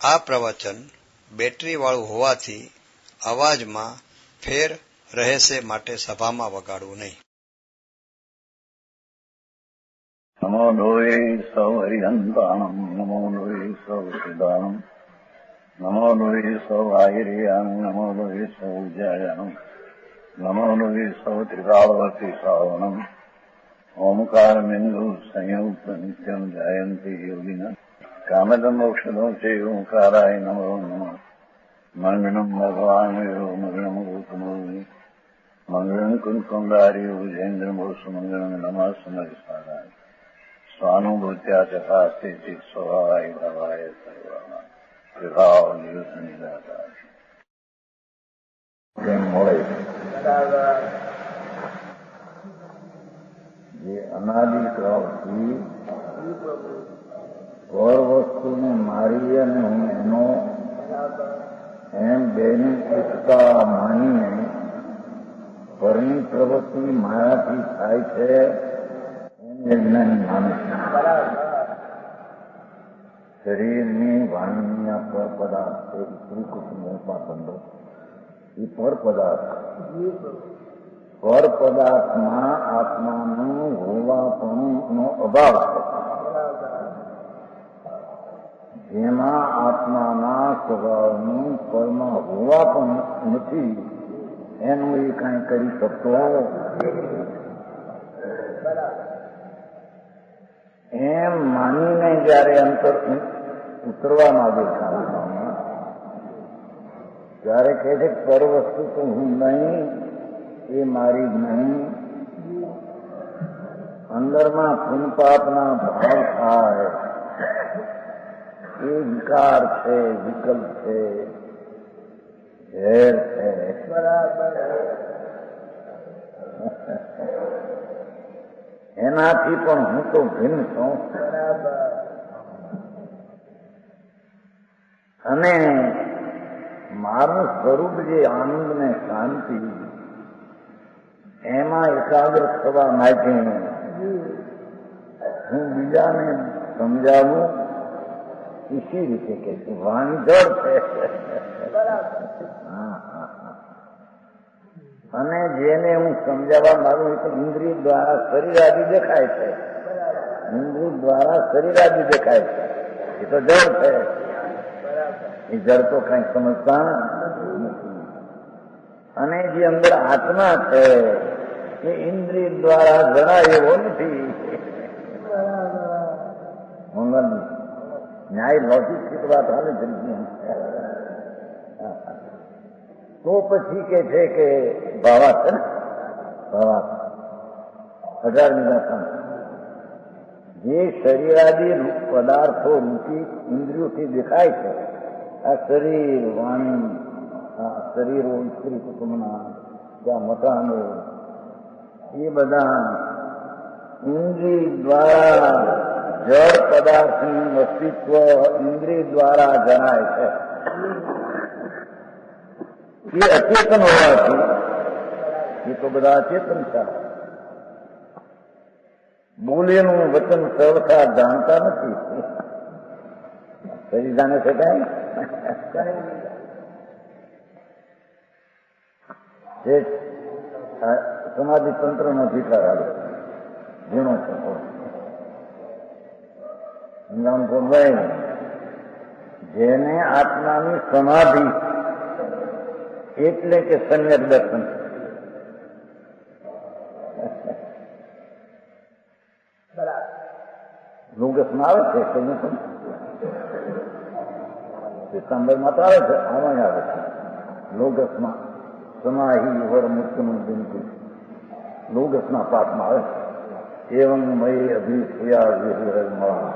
આ પ્રવચન બેટરીવાળું હોવાથી અવાજમાં ફેર રહેશે, માટે સભામાં વગાડવું નહીં. નમો લોહે સૌ હરિહંતાણમ, નમો લોહે સૌ સિદ્ધાણમ, નમો લોહે સૌ આહિર્યાણમ, નમો લોહે સૌ જયાણમ, નમો લોહે સૌ ત્રિકાળવર્તી શ્રાવણમ, ઓમકાર બિંદુ સંયુક્ત નિત્યમ જાયંતી યોગિના કામદમ ઔષધો છે ઓંકારાય નમો નમઃ. મંગળમ ભગવાન મંગળમ ગૌતમોની મંગળમ કુંકુંડારી વિજેન્દ્રમોસુ મંગળમ નમઃ સમરિસારાય સ્વાનુભૂત્યા ચકાસ્તે ચિત સ્વભાવાય ભાવાય સર્વા વિભાવ નિદાતા મળે જે અનાદિકાળથી પર વસ્તુને મારી અને હું એનો એમ બેની એકતા માનીને પરની પ્રવૃત્તિ માયાથી થાય છે એને જ્ઞાન માને. શરીરની વાણીના પર પદાર્થ છે, સ્ત્રી કુટુંબમાં બંધો એ પર પદાર્થ. પર પદાર્થમાં આત્માનું હોવાપણુંનો અભાવ છે. જેમાં આત્માના સ્વભાવનું પરમાં હોવા પણ નથી એનું એ કાંઈ કરી શકતો એમ માનીને જયારે અંતર ઉતરવા માંગે ત્યારે કહે છે પર વસ્તુ તો હું નહીં, એ મારી નહીં. અંદરમાં પુનપાપના ભાવ થાય એ વિકાર છે, વિકલ્પ છે, ઝેર છે. એનાથી પણ હું તો ભિન્ન છું. અને મારું સ્વરૂપ જે આનંદ ને શાંતિ એમાં એકાગ્ર થવા માટે હું બીજાને સમજાવું इसी રીતે કે વાણી જળ છે. અને જેને હું સમજાવવા માંગુ તો ઇન્દ્રિય દ્વારા શરીર આદિ દેખાય છે, ઇન્દ્રિય દ્વારા શરીર આદિ દેખાય છે, એ તો જળ છે. એ જળ તો કઈ સમજતા નથી. અને જે અંદર આત્મા છે એ ઇન્દ્રિય દ્વારા જણાય એવો નથી. ન્યાય લૌકિક की बात हाल जल्दी तो પછી કે છે કે ભાવાર્થ છે ને, ભાવાર્થ 18 જે શરીરાદી પદાર્થો રૂપી ઇન્દ્રિયોથી દેખાય છે, આ શરીર, વાણી, આ શરીરો સ્ત્રી કુટુંબના ત્યાં મકાનો એ બધા ઇન્દ્રિય દ્વારા જળ પદાર્થનું અસ્તિત્વ ઇન્દ્રિય દ્વારા જણાય છે. એ અચેતન હોવાથી એ તો બધા અચેતન છે. બોલેલું વચન સર્વથા જાણતા નથી. શરીર જાણે છે કઈ સમાધિ તંત્રનો ભીતર આવે ઝીણો છે. જેને આત્માની સમાધિ એટલે કે સમ્યક દર્શન લોગસમાં આવે છે, પિત્તાંબરમાં તો આવે છે, આમાં આવે છે લોગસમાં સમાહી વર મુક્તનું બિંદુ લોગસના પાઠમાં આવે છે. એવં મયી અભિષયા વિહરમા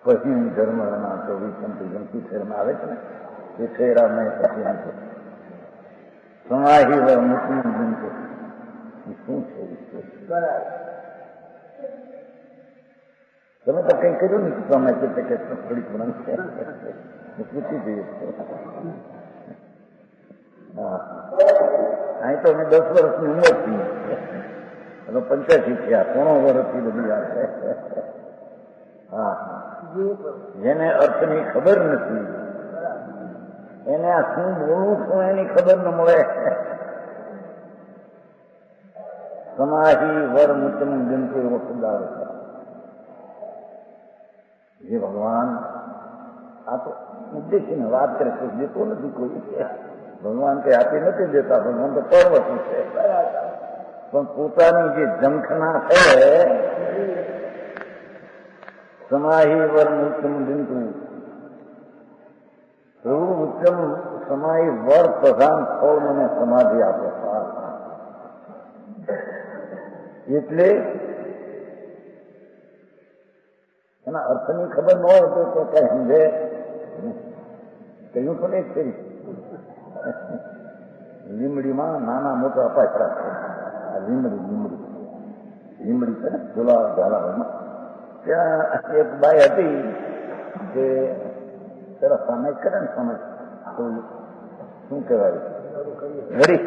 પછી ધર્મના 24 ફેરમાં આવે છે ને એ ફેરા મેં પછી સમાહી વર મુક્તનું બિંદુ શું છે? તમે તો કંઈ કર્યું ને તમે કે થોડીક વળંગ છે પૂછી જોઈએ. હા, અહીં તો અમે 10 વર્ષની ઉંમર થી 85 થયા, 3 વર્ષથી બધી વાત છે. હા, જેને અર્થની ખબર નથી એને આ શું બોલું છું એની ખબર ન મળે. સમાહી વર મુચમ જંતુ એવો સુધાર છે જે ભગવાન આ તો ઉદ્દેશીને વાત કરે છે, દેતો નથી કોઈ. ભગવાન કઈ આપી નથી દેતા, ભગવાન તો પર્વત છે, પણ પોતાની જે ઝંખના છે સમાહી વર મુચમ જંતુ પ્રભુ ઉત્તમ સમાહી વર પ્રધાન ફળ મને સમાધિ આપે. એટલે એના અર્થની ખબર ન હોય તો કઈ સમજે કહ્યું પણ એક કરી લીમડીમાં નાના મોટા અપાચરા છે. આ લીમડી છે ને ઝુલા ઝાલામાં ત્યાં એક બાઈ હતી કે પેલા સમય કરે ને સમય તો શું કહેવાય ઘડી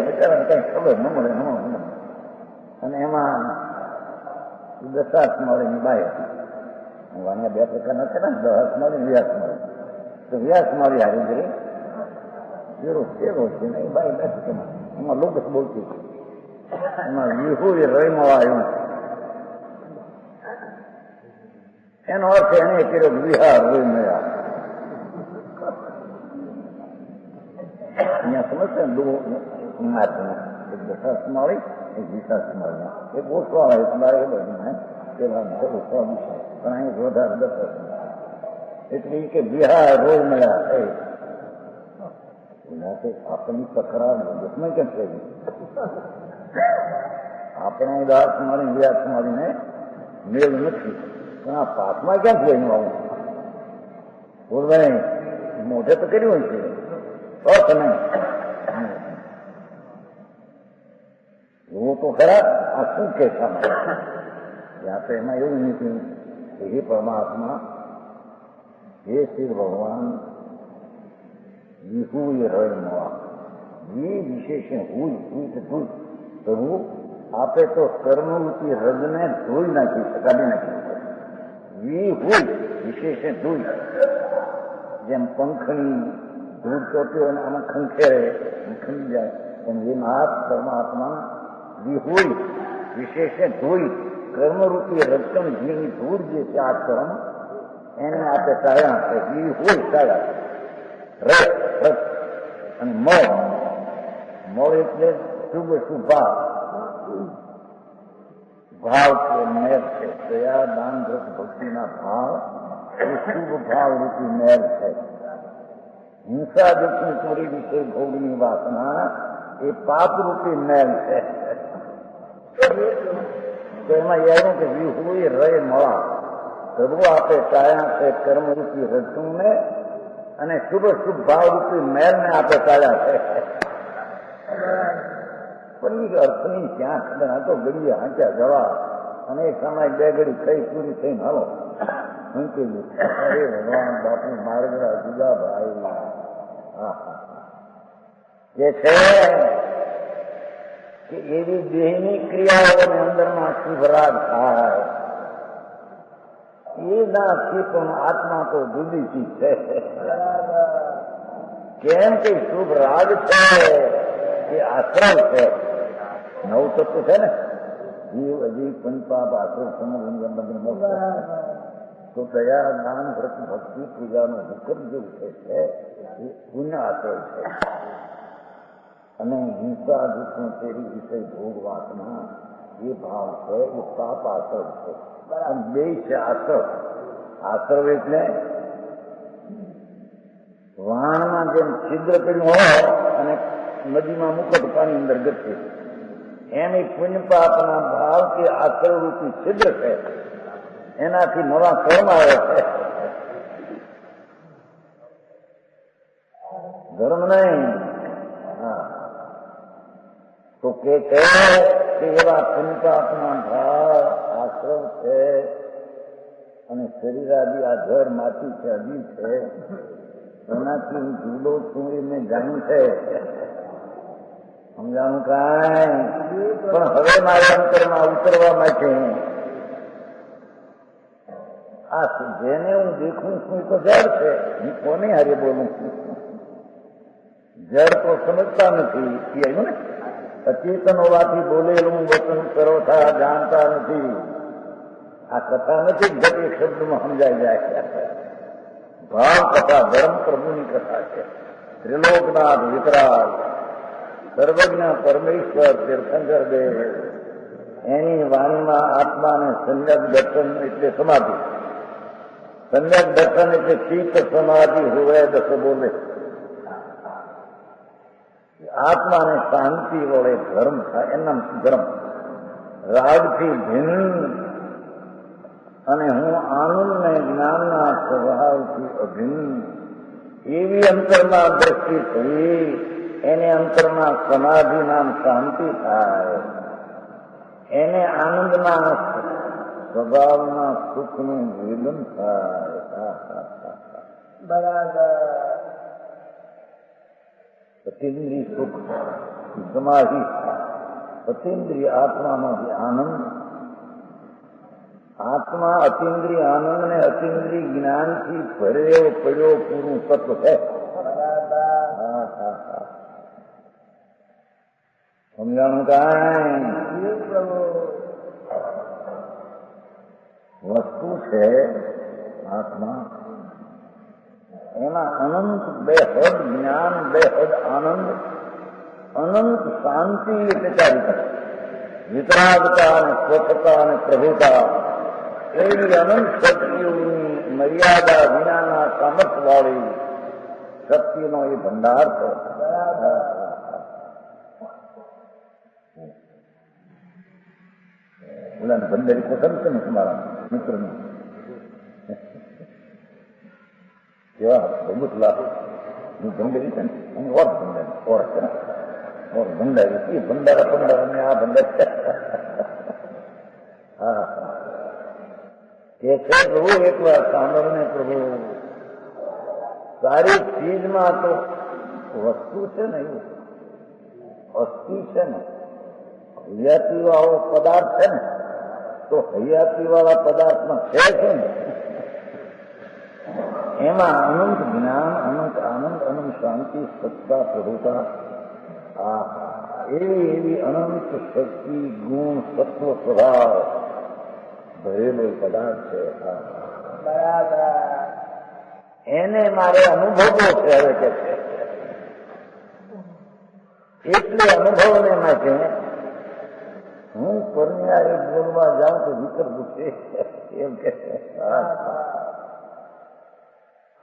બિચારા કઈ ખબર ન મળે અને એમાં દશાસ મળેની બાઈ હતી. અહીંયા બે પ્રકારના છે ને, દહાસ મળે વ્યાસ મળે. તો વ્યાસ મારી હારી કરી જેરો સેવો છે ને એ બાઈ બેઠી એમાં લોકો બોલતી એમાં વિહુ એ રહીમાં આવ્યું. એનો અર્થ એને કર્યો વિહાર હોય મેળા. અહીંયા સમજશે ને દો માર્ગમાં એક દશાસ મળી એક વિશાસ મળી એક ઓછવા આવે મારે એ બધું પેલા ઓછવા વિશે પણ અહીં વધારે દશાસ એટલે કે વિહાર રોજ મળ્યા આપણી તકરાર દુશ્મન કેમ થઈ ગઈ? આપણે દાસ મારી વ્યાસ મારીને મેળ નથી પણ આ પાઠમાં ક્યાં થઈ એનું આવું બોલભાઈ મોઢે તો કર્યું છે અર્થ નહીં એવું તો ખરા. આ શું કે ત્યાં તો એમાં એવું નથી કે હે પરમાત્મા હે શ્રી ભગવાન વિહુ એ રય નવા એ વિશેષણ હોય તું પ્રભુ આપે તો કર્મવૃત્તિ રજને ધોઈ નાખી કાઢી નાખી વિહુ વિશેષણ ધોઈ જેમ પંખની ધૂળ ચોટ્યો અને આમાં ખંખેરે ખંડી જાય એમ એ મહાત પરમાત્મા વિહોઈ વિશેષે ધોઈ કર્મરૂપી રચન જીવની ધૂળ જે છે આ કર્મ એને આપણે ટાળ્યા છે. વિહોઈ ટાળ્યા રસ રસ અને મળ એટલે શુભ શુભા ભાવ છે મેર છે. દયા દાન રસ ભક્તિના ભાવ એ શુભ ભાવ રૂપી મેર છે. હિંસા દુઃખની ચોરી વિશે ભોગની વાસના એ પાપ રૂપી મેલ છે. તો એમાં એવું કે વિહુઈ રય મળા પ્રભુ આપે ટાળ્યા છે કર્મરૂપી રજૂને અને શુભ શુભ ભાવ રૂપી મેલને આપે ટાળ્યા છે. પણ એ અર્થની ક્યાં ખબર આ તો ઘડીએ હાંચ્યા જવા અને એક સમય બે ઘડી કઈ પૂરી થઈને હાલો મૂકી દઉં. અરે ભગવાન બાપુ માર્ગરા જુદા ભાઈ જે છે કે એવી દેહની ક્રિયાઓની અંદરમાં શુભ રાગ થાય એનાથી પણ આત્મા તો જુદી ચીજ છે. કેમ કે શુભ રાગ છે એ આશ્રમ છે, નવ તત્વ છે ને જીવ અજીવ પંચપાપ આશ્રમ સમૂહ તો દયા દાન વ્રત ભક્તિ પૂજાનો હુકમ જેવું છે એ પુણ્ય આશ્રય છે. અને હિંસા દુઃખ તેરી વિષય ભોગ વાસના એ ભાવ છે એ પાપ આશ્રય છે. બે છે આશ્રવ. આશ્રવ એટલે વાણમાં જેમ છિદ્ર કર્યું હોય અને નદીમાં મૂકો તો પાણી અંદર ગચે એમ એ પુણ્ય પાપના ભાવ કે આશ્રવ રૂપી છિદ્ર છે. એનાથી નવા કર્મ આવે છે. ધર્મ નહીં. તો કે એવા પુણ્યપાપના ભાવ આશ્રવ છે અને શરીરાદી આ જળ માટી છે અજીવ છે એનાથી હું જુદો છું એ મેં જાણ્યું છે. સમજાણું કાંઈ પણ હવે મારા અંતરમાં ઉતરવા માટે આ જેને હું દેખું છું એ તો જડ છે, હું કોને હારે બોલું છું? જડ તો સમજતા નથી એનું ને, અચેતન હોવાથી બોલેલું વચન સર્વથા જાણતા નથી. આ કથા નથી ઘટ એક શબ્દમાં સમજાઈ જાય. ભાવ કથા ધર્મ પ્રભુની કથા છે. ત્રિલોકનાથ વિકરાળ સર્વજ્ઞ પરમેશ્વર તીર્થંકર દેવ એની વાણીમાં આત્માને સમ્યક દર્શન એટલે સમાધિ, સમ્યક દર્શન એટલે ચિત્ત સમાધિ હોવે દસ બોલે. આત્માને શાંતિ વડે ધર્મ થાય એના ધર્મ રાગથી ભિન્ન અને હું આનંદને જ્ઞાનના સ્વભાવથી અભિન્ન એવી અંતરમાં દ્રષ્ટિ થઈ એને અંતરમાં સમાધિ નામ શાંતિ થાય, એને આનંદના સ્વભાવના સુખનું વેદન થાય. બરાબર. અતિન્દ્રિય સુખ સમાધિ, અતિન્દ્રિય આત્મામાંથી આનંદ. આત્મા અતિન્દ્રિય આનંદ ને અતિન્દ્રિય જ્ઞાનથી ભરેલો પડ્યો પૂરું તત્વ છે. સમજાણું કાંઈ? વસ્તુ છે આત્મા, એમાં અનંત બેહદ જ્ઞાન, બેહદ આનંદ, અનંત શાંતિ એટલે ચારિતા, વિતરાગતા અને સ્વચ્છતા અને પ્રભુતા એવી અનંત શક્તિઓની મર્યાદા વિનાના સામર્થ્યવાળી શક્તિનો એ ભંડાર છે. ઓલાને ભંડારી પસંદ છે ને તમારા મિત્રનું? કેવા પ્રભુત લાભ ભંડારી છે ને, અને ઓર ભંડારી ઓર છે, ઓર ભંડારી એ ભંડારા ભંડારા ને આ ભંડાર. હા એ છે પ્રભુ એક વાર સાંભળને પ્રભુ. સારી ચીજમાં તો વસ્તુ છે ને, એવું અસ્થિ છે ને, હૈયાતી વાળો પદાર્થ છે ને, તો હૈયાતી વાળા પદાર્થમાં છે ને, એમાં અનંત જ્ઞાન, અનંત આનંદ, અનંત શાંતિ, સત્તા, પ્રભુતા, એવી એવી અનંત શક્તિ, ગુણ, સત્વ, સ્વભાવ ભરેલો પદાર્થ છે. બરાબર. એને મારે અનુભવો છે હવે કે છે, એટલે અનુભવને માટે હું પરણ્યા બોલવા જાઉં તો વિકર પૂછે એમ કે.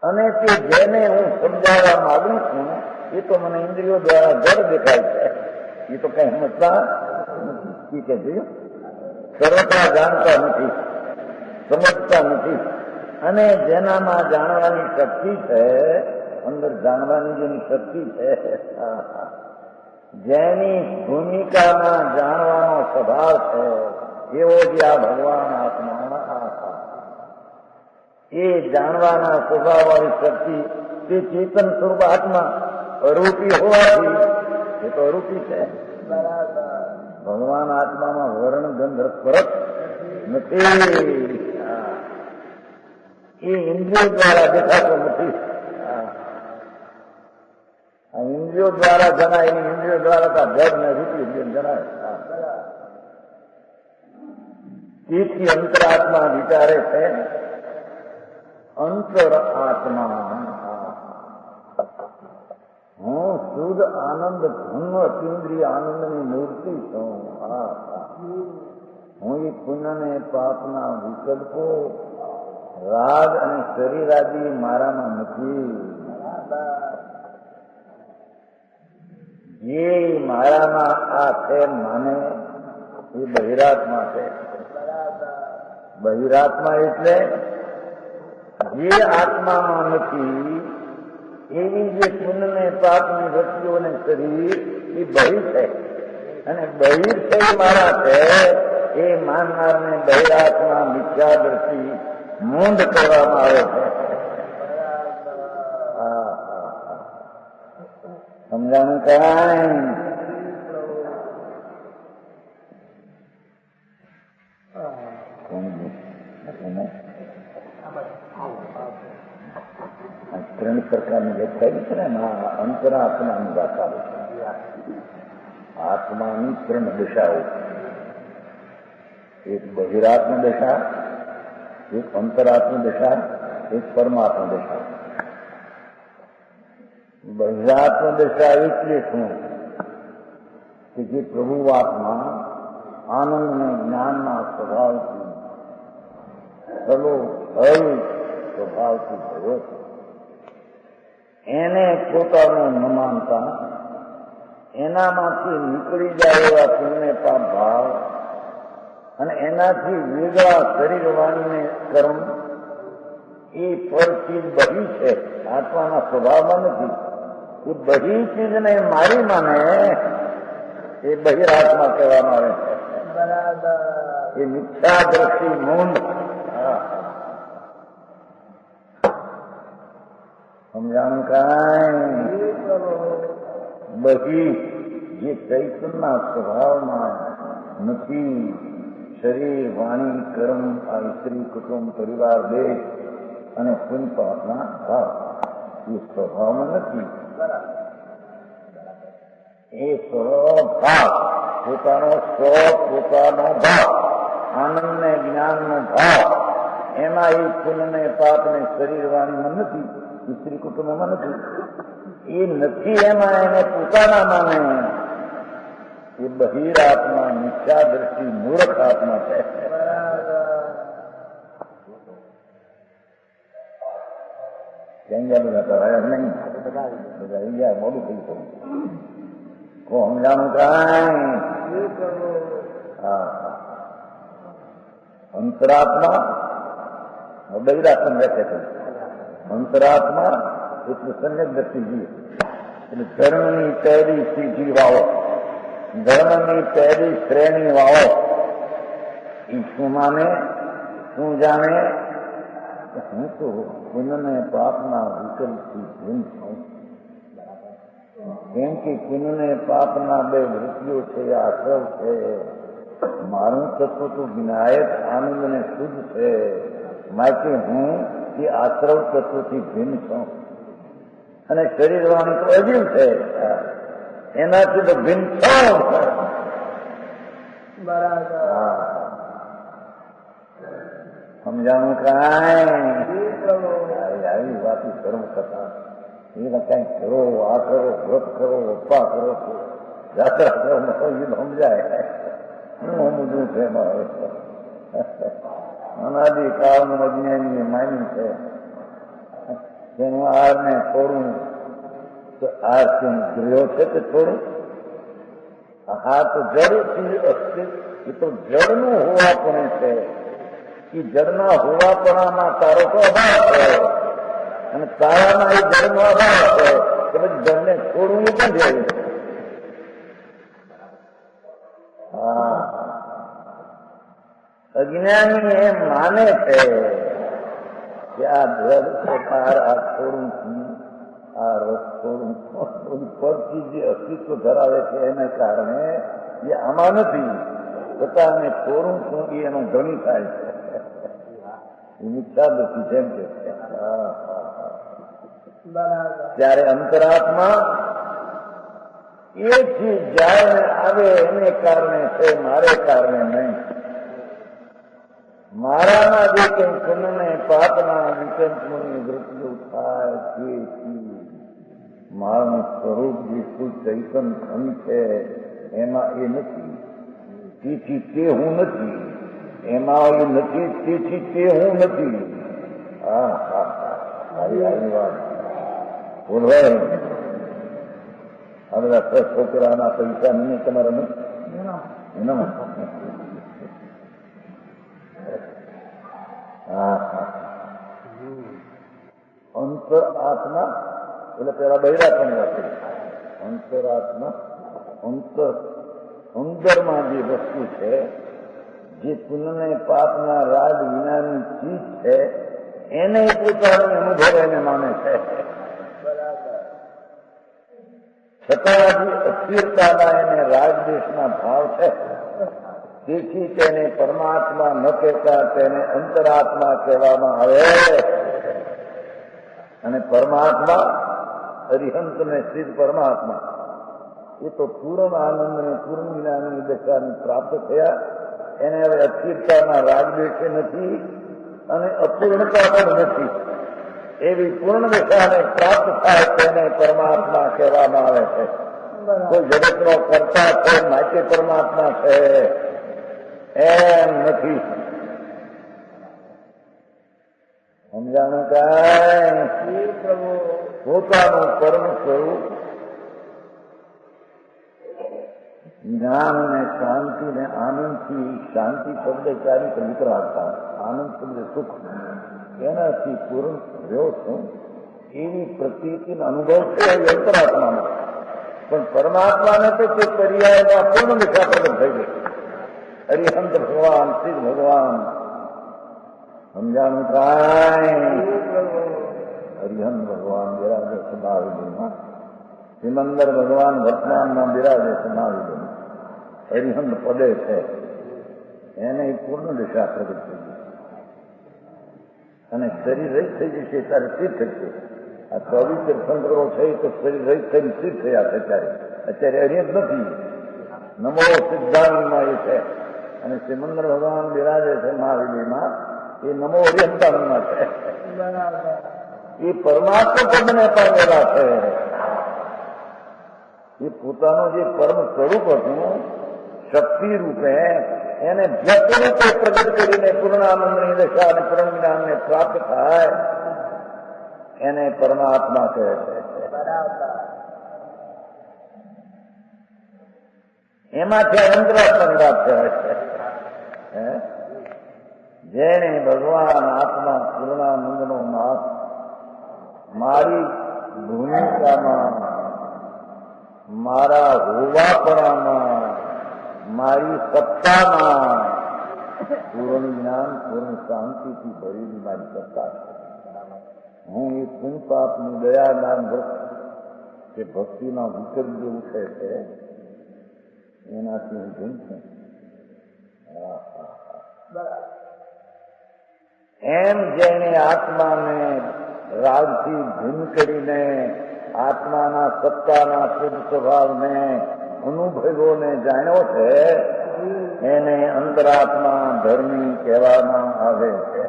અને તે જેને હું સમજાવવા માંગુ છું એ તો મને ઇન્દ્રિયો દ્વારા જડ દેખાય છે, એ તો કઈ સમજતા નથી કે સર્વતા જાણતા નથી, સમજતા નથી. અને જેનામાં જાણવાની શક્તિ છે, અંદર જાણવાની જેની શક્તિ છે, જેની ભૂમિકામાં જાણવાનો સ્વભાવ છે, એવો જે આ ભગવાન આત્મા, એ જાણવાના સ્વભાવવાળી શક્તિ તે ચેતન સ્વરૂપ આત્મા અરૂપી હોવાથી એ તો અરૂપી છે. ભગવાન આત્મામાં વર્ણ ગંધ ફરક નથી. એ ઇન્દ્રિયો દ્વારા દેખાતો નથી. આ ઇન્દ્રિયો દ્વારા જણાય, ઇન્દ્રિયો દ્વારા તો જડ ને રૂપી જણાય. તેથી અંતરાત્મા વિચારે છે, અંતર આત્મા હું શુદ્ધ આનંદ ધન અતિન્દ્રિય આનંદની મૂર્તિ છું. હું એ પુણ્ય ને પાપના વિકલ્પો, રાગ અને શરીરાદી મારામાં નથી. જે મારામાં આ છે માને એ બહિરાત્મા છે. બહિરાત્મા એટલે જે આત્મામાં નથી એવી જે પુણ્ય ને પાપની વસ્તુઓને શરીર એ બહિર છે, અને બહિર છે એ મારા છે. એ માનનારને બહિરાત્મા મિથ્યા દ્રષ્ટિ મૂંઢ કરવામાં આવે છે. સમજાણું કાંઈ? ત્રણ પ્રકારની વ્યાખ્યા છે ને અંતરાત્માની ભાષા છે. આત્માની ત્રણ દશાઓ, એક બહિરાત્મ દશા, એક અંતરાત્મ દશા, એક પરમાત્મ દશા. બહિરાત્મ દશા એટલે શું કે જે પ્રભુઆત્મા આનંદ અને જ્ઞાનના સ્વભાવથી સલો હલ સ્વભાવથી થયો છે, એને પોતાનું ન માનતા એનામાંથી નીકળી જાય એવા પુણ્ય પાપ ભાવ અને એનાથી વેગળા શરીર વાણીને કર્મ એ પર ચીજ બહી છે, આત્માના સ્વભાવમાં નથી. એ બહી ચીજને મારી માને એ બહિરાત્મા કહેવામાં આવે છે. એ મિથ્યા દ્રષ્ટિ મૂંડ. સમજાણું કાંઈ? બહી જે ચૈતનના સ્વભાવમાં નથી, શરીર વાણી કર્મ આ સ્ત્રી કુટુંબ પરિવાર દેશ અને પુણ્યપાપના ભાવ એ સ્વભાવમાં નથી. એ સ્વભાવ પોતાનો પોતાનો ભાવ આનંદ ને જ્ઞાનનો ભાવ એમાં એ પુણ્ય ને પાપ ને શરીર વાણીમાં નથી, સ્ત્રી કુટુંબમાં નથી. એ નથી એમાં એને પોતાના માને એ બહિરાત્મા મિથ્યા દ્રષ્ટિ મૂર્ખ આત્મા છે. ક્યાં ગયા બધા કરાયા નહીં? બધા આવી ગયા, મોડું થઈ ગયું. સમજાણું કાંઈ? હા, અંતરાત્મા બહિરાત્મા રહેશે. અંતરાત્મા એટલે સમ્યક દ્રષ્ટિ જીવ, એટલે ધર્મની પહેલી સીધી વાવો, ધર્મની પહેલી શ્રેણી વાવો. એ શું માને, શું જાણે? હું તો પુણ્યને પાપના વિકલ્પથી ભિન્ન છું. કેમ કે પુણ્યને પાપના બે વૃત્તિઓ છે, આશ્રવ છે. મારું તત્વ તો વિનાયક આનંદ ને શુદ્ધ છે, માટે હું એ આશ્રવ તત્વથી ભિન્ન છું. અને શરીર વાણી તો અજીવ છે, એનાથી તો ભિન્ન છું. બરાબર. સમજાણું કાંઈ? આવી વાતી કર્મ કરતા એને કઈ કરો, આ કરો, વ્રત કરો, અપ્પા કરો, યાત્રા કરો, સમજાય હું બધું છે. મારે અનાદિ કાળનું અજ્ઞાની માન્યું છે તેનું આરને છોડવું તો આર કેમ ગૃહ્યો છે તે છોડું? હા, તો જડથી અસ્તિત્વ એ તો જડનું હોવાપણે છે. એ જડના હોવાપણામાં તારો તો અભાવ છે અને તારામાં એ જડનો અભાવ છે, તો પછી જડને છોડવું એ પણ જાય. હા, અજ્ઞાની એમ માને છે કે આ જડ પ્રકાર આ છોડું છું, આ રસ છોડું છું, પરથી જે અસ્તિત્વ ધરાવે છે એને કારણે એ આમાં નથી, છતાં અમે છોડું છું એ એનો ધણી થાય છે. મિથ્યા દ્રષ્ટિ જેમ કે ત્યારે અંતરાત્મા એ ચીજ જાય ને આવે એને કારણે છે, મારે કારણે નહીં. મારામાં જે કંઈ પુણ્યને પાપના વિકલ્પોની વૃત્તિઓ થાય તે મારું સ્વરૂપ જે શુદ્ધ ચૈતન ખંડ છે એમાં એ નથી, તેથી તે હું નથી. એમાં એ નથી, તેથી તે હું નથી. હા હા, આવી વાત બોલવાય. આ બધા છોકરાના પૈસા નહીં તમારા નહીં એનામાં. હા હા, અંતર આત્મા એટલે પેલા બહિરાત્માની વાત કરી. અંતરાત્મા અંદરમાં જે વસ્તુ છે, જે પુણ્યને પાપના રાગ વિનાની ચીજ છે, એને પોતાનો અનુભવ એને માને છે. છતાં જે અસ્થિરતાના એને રાગદેશના ભાવ છે તેથી તેને પરમાત્મા ન કહેતા તેને અંતરાત્મા કહેવામાં આવે. અને પરમાત્મા અરિહંત ને સિદ્ધ પરમાત્મા એ તો પૂર્ણ આનંદ ને પૂર્ણ જ્ઞાનની દશાને પ્રાપ્ત થયા. એને હવે અસ્થિરતાના રાગદ્વેષ નથી અને અપૂર્ણતા પણ નથી. એવી પૂર્ણ દશાને પ્રાપ્ત થાય તેને પરમાત્મા કહેવામાં આવે છે. કોઈ જગતનો કર્તા છે માટે પરમાત્મા છે એમ નથી. સમજાણું કાંઈ? પોતાનું પરમ સ્વરૂપ જ્ઞાન ને શાંતિ ને આનંદથી, શાંતિ શબ્દ ચારિત વિતરાગતા, આનંદ શબ્દ સુખ, એનાથી પૂર્ણ રહ્યો છું એવી પ્રતીતિનો અનુભવ છે અંતરાત્માનો. પણ પરમાત્માને તો તે પર્યાયમાં પૂર્ણ દિશા પ્રગટ થઈ ગઈ. અરિહંત ભગવાન, સિદ્ધ ભગવાન. સમજાણું કાંઈ? અરિહંત ભગવાન બિરાજે સદાવિધિમાં, સિમંદર ભગવાન વર્તમાનમાં બિરાજે સદાવિધિમાં. અરિહંત પદે છે એને પૂર્ણ દિશા પ્રગટ થઈ ગઈ. અને શરીર રહિત થઈ જશે ત્યારે સ્થિર થશે. આ 24 તીર્થંકરો છે તો શરીર રહિત થઈને સ્થિર થયા છે અત્યારે અરિહંત નથી. નમો સિદ્ધાંતમાં એ છે. અને સિમંદર ભગવાન બિરાજે છે મહાવિધિમાં, એ નમો અરિહંતામાં છે. એ પરમાત્મા પદને પામેલા છે. એ પોતાનું જે પરમ સ્વરૂપ હતું શક્તિ રૂપે એને વ્યક્ત રૂપે પ્રગટ કરીને પૂર્ણાનંદની દશા અને પૂર્ણ જ્ઞાનને પ્રાપ્ત થાય એને પરમાત્મા કહે છે. એમાંથી અંતરાત્માની વાત કહેવાય છે. જેને ભગવાન આત્મા પૂર્ણાનંદનો નાથ મારી ભૂમિકામાં, મારા હોવાપણામાં, મારી સત્તામાં પૂર્ણ જ્ઞાન પૂર્ણ શાંતિથી ભરેલી મારી સત્તા છે. હું એ પુણ્યપાપની દયા દાન વૃક્ષ કે ભક્તિના વિકલ્પ જે ઉઠે છે એનાથી હું ભીન છું. એમ જેને આત્માને રાગથી ભીન કરીને આત્માના સત્તાના શુદ્ધ સ્વભાવને અનુભવોને જાણ્યો છે એને અંતરાત્મા ધર્મી કહેવામાં આવે છે.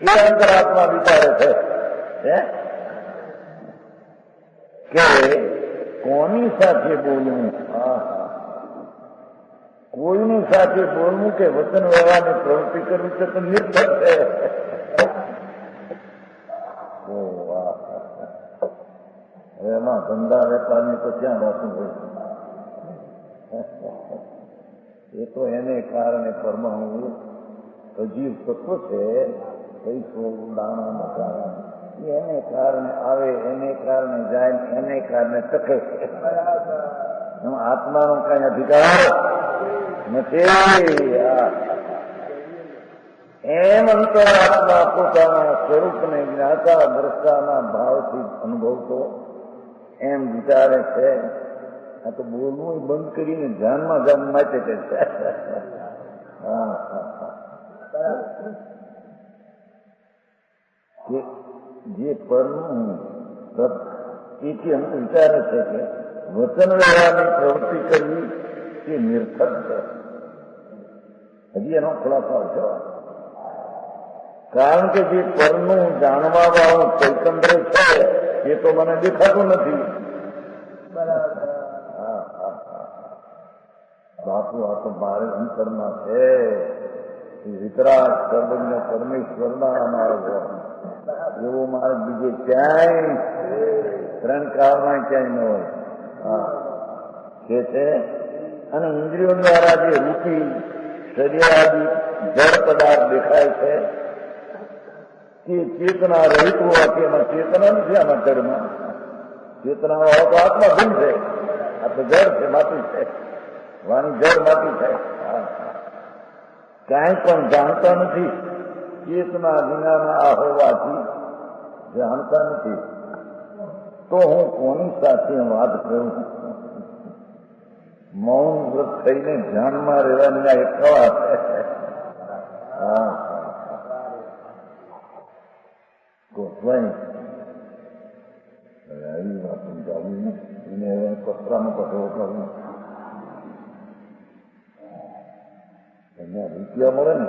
એ અંતરાત્મા વિચારે છે કે કોની સાથે બોલવું, કોઈની સાથે બોલવું કે વચન વ્યવહારની પ્રવૃત્તિ કરવી છે તો નિર્ભર છે. હવે એમાં ધંધા વેપારની તો ક્યાં વાતું હોય? એ તો એને કારણે પરમાણુ અજીવ તત્વ છે. પૈસો દાણો મકાન એને કારણે આવે, એને કારણે જાય, એને કારણે ટકે છે. એમાં આત્માનો કઈ અધિકાર નથી. એમ અંતરાત્મા પોતાના સ્વરૂપને જ્ઞાતા દ્રષ્ટાના ભાવથી અનુભવતો એમ વિચારે છે. આ તો બોલવું બંધ કરીને ધ્યાનમાં જવા માટે છે. જે પરનું એથી અમુક વિચારે છે કે વચન વ્યવહારની પ્રવૃત્તિ કરવી તે નિર્થક છે. હજી એનો ખુલાસો આવશે. કારણ કે જે પરનું જાણવા વાળું ચૈતન્ય છે એ તો મને દેખાતું નથી. બાપુ આ તો મારે અંતરમાં છે. વિતરાગ સર્વજ્ઞ પરમેશ્વરના માર્ગ એવો માર્ગ બીજે ક્યાંય 3 કાળમાં ક્યાંય ન હોય કે છે. અને ઇન્દ્રિયો દ્વારા જે રૂપી શરીરાદી જળ પદાર્થ દેખાય છે તે ચેતના રહિત હોવાથી એમાં ચેતના નથી. આમાં જળમાં ચેતના હોય તો આત્મા ભૂલ છે. આ તો જળ છે, માટી છે. વાણી જળ માટી છે. કાંઈ પણ જાણતા નથી. ચેતના વિનાના આ હોવાથી જાણતા નથી. તો હું કોની સાથે વાત કરું? મૌન વ્રત થઈને ધ્યાનમાં રહેવાની એક કળા છે. હા ગોઠવાય આવી વાત સમજાવું એને પતરામાં પથરો કરવું. એને રૂપિયા મળે ને,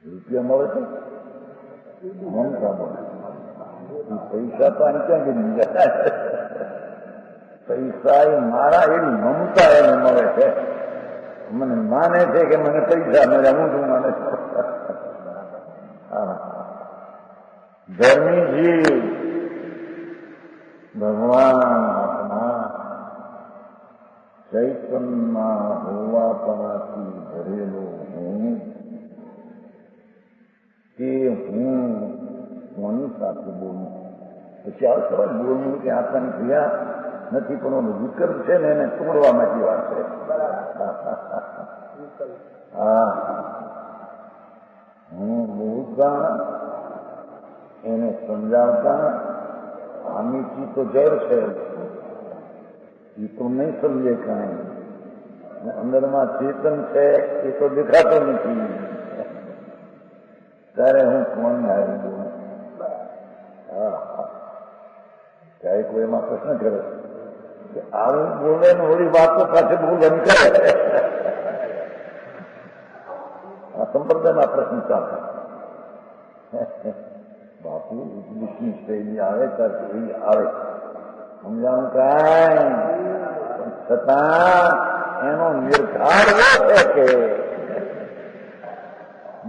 રૂપિયા મળે છે મમતા મળે. પૈસા તો અહીં ક્યાં ગઈ જાય? પૈસા એ મારા એવી મમતા એને મળે છે. મને માને છે કે મને પૈસા મળ્યા, હું શું માને છું. ધર્મીજી ભગવાન આપના ચૈતન્યમાં હોવાપણાથી ભરેલો હું કે હું કોની સાથે બોલું? પછી આ સવાલ બોલવું કે આપવાની ક્રિયા નથી, પણ ઓનો વિકલ્પ છે ને એને તોડવા માટે વાત છે. હા હું બોલતા એને સમજાવતા આમીથી તો જર છે, એ તો નહીં સમજે કાંઈ. અંદરમાં ચેતન છે એ તો દેખાતો નથી. ત્યારે હું કોણ હારી બોલું? ત્યારે કોઈ એમાં પ્રશ્ન કરે કે આવું બોલે ને ઓલી વાતો સાથે બોલવાની કરે. આ સંપ્રદાયમાં પ્રશ્ન ચાલે. બાપુ ઇંગ્લિશની શૈલી આવે ત્યારે એ આવે સમજાવું કાંઈ, પણ છતાં એનો નિર્ધાર એ છે કે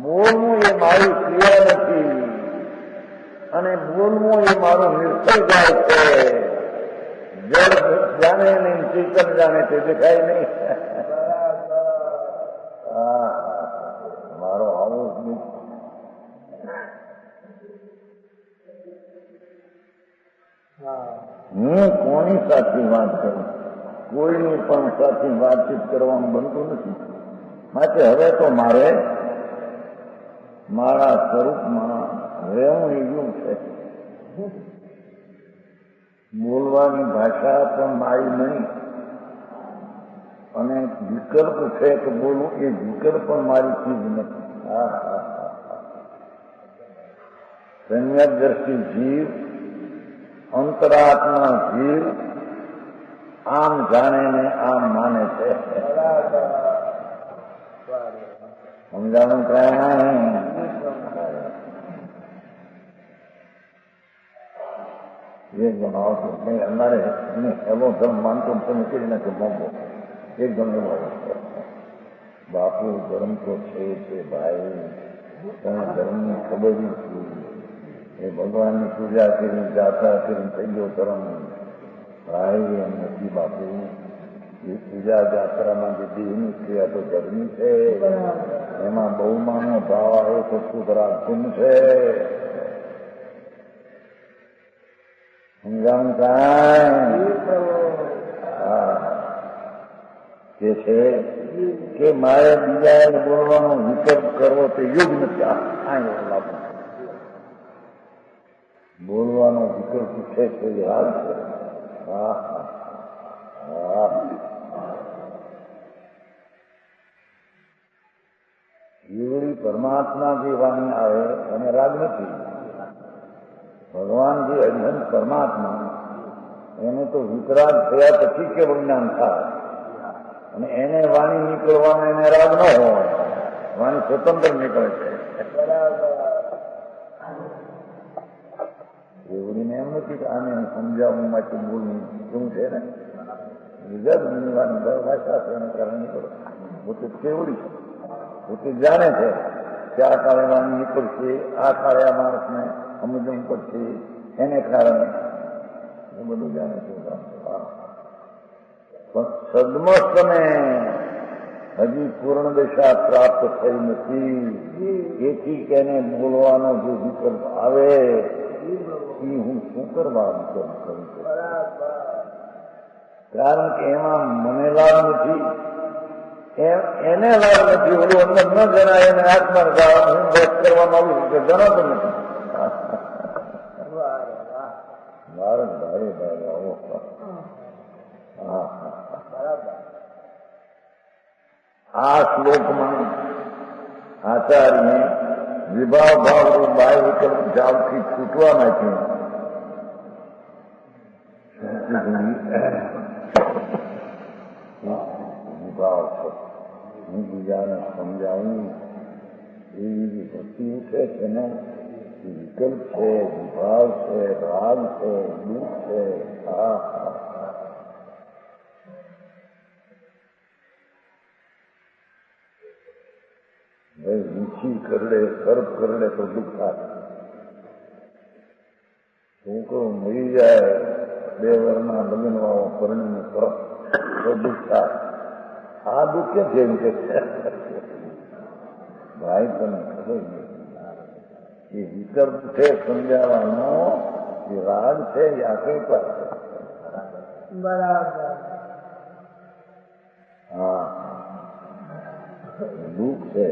બોલવું એ મારી ક્રિયા નથી અને બોલવું એ મારું નિર્સર્ગાય છે. જળ જાણે નહીં, ચેતન જાણે તે દેખાય નહીં. મારો આવો જ નહીં. હું કોની સાથે વાત કરું? કોઈની પણ સાથે વાતચીત કરવાનું બનતું નથી. માટે હવે તો મારે મારા સ્વરૂપમાં રહેવું એવું છે. બોલવાની ભાષા પણ મારી નહીં અને વિકલ્પ છે કે બોલવું એ વિકલ્પ પણ મારી ચીજ નથી. સમ્યક દ્રષ્ટિ જીવ, અંતરાત્મા જીવ આમ જાણે ને આમ માને છે. સમજાવું કાંઈ? એક જણ આવતો નહીં, અમારે એને એવો ધર્મ માનતો તમે કરી નાખે મોંઘો. એક જણ એવો બાપુ ધર્મ તો છે ભાઈ, તને ધર્મની ખબર નથી. એ ભગવાનની પૂજા કરીને જાત્રા કરીને થઈ ગયો ધર્મ. ભાઈ એમ નથી બાપુ. એ પૂજા જાત્રામાં જે દેહની ક્રિયા તો ધર્મી છે, એમાં બહુમાનો ભાવ આવે તો શુભરાગુણ છે. સમજાવું કાંઈ? કે છે કે મારે બીજા બોલવાનો વિકલ્પ કરવો તે યોગ નથી. બોલવાનો વિકલ્પ છે તે હાલ છે. એવડી પરમાત્મા જે વાણી આવે એને રાગ નથી. ભગવાન જે અજ્ઞાન પરમાત્મા એને તો વિતરાગ થયા પછી કેવું જ્ઞાન થાય અને એને વાણી નીકળવાનો એને રાગ ન હોય. વાણી સ્વતંત્ર નીકળે છે. એવડીને એમ નથી કે આને સમજાવવા માટે બોલવું શું છે ને વિગતની ભાષા છે એને કારણે નીકળે. પોતે કેવડી છે, પોતે જાણે છે કે આ કાળે વાણી નીકળશે, આ કાળે આ માણસને સમજવું પડશે, એને કારણે એ બધું જાણે છે. પણ સદમસ્તને હજી પૂર્ણ દશા પ્રાપ્ત થઈ નથી. એથી કે એને બોલવાનો જે વિકલ્પ આવે એ હું શું કરવા વિકલ્પ કરું છું? કારણ કે એમાં મને લાભ નથી, એને લાભ નથી. ઓલું અંદર ન જણાય એને આત્મા ગાળ હું બસ કરવામાં આવું કે જણાતું નથી. ભારે ભારે ભારે આવો આ શ્લોકમાં આચાર્ય વિભાવ ભાવ બાહ્ય વિકલ્પ જાળથી છૂટવા માટે વિભાવ છે. હું બીજાને સમજાવું એવી ભક્તિ ઉઠે છે ને, વિકલ્પ છે, વિભાવ છે, રાગ છે, દુઃખ છે. ભાઈ વીછી કરડે, સર્પ કરડે તો દુઃખ થાય. હું કહું મરી જાય 2 વર્ષના લગ્ન વાળો પરણીને સર્પ તો દુઃખ થાય. આ દુઃખ કે જેમ કે ભાઈ તને ખબર એ વિકલ્પ છે સમજાવવાનો, એ રાગ છે, એ આખી પાસે. બરાબર. હા, દુઃખ છે.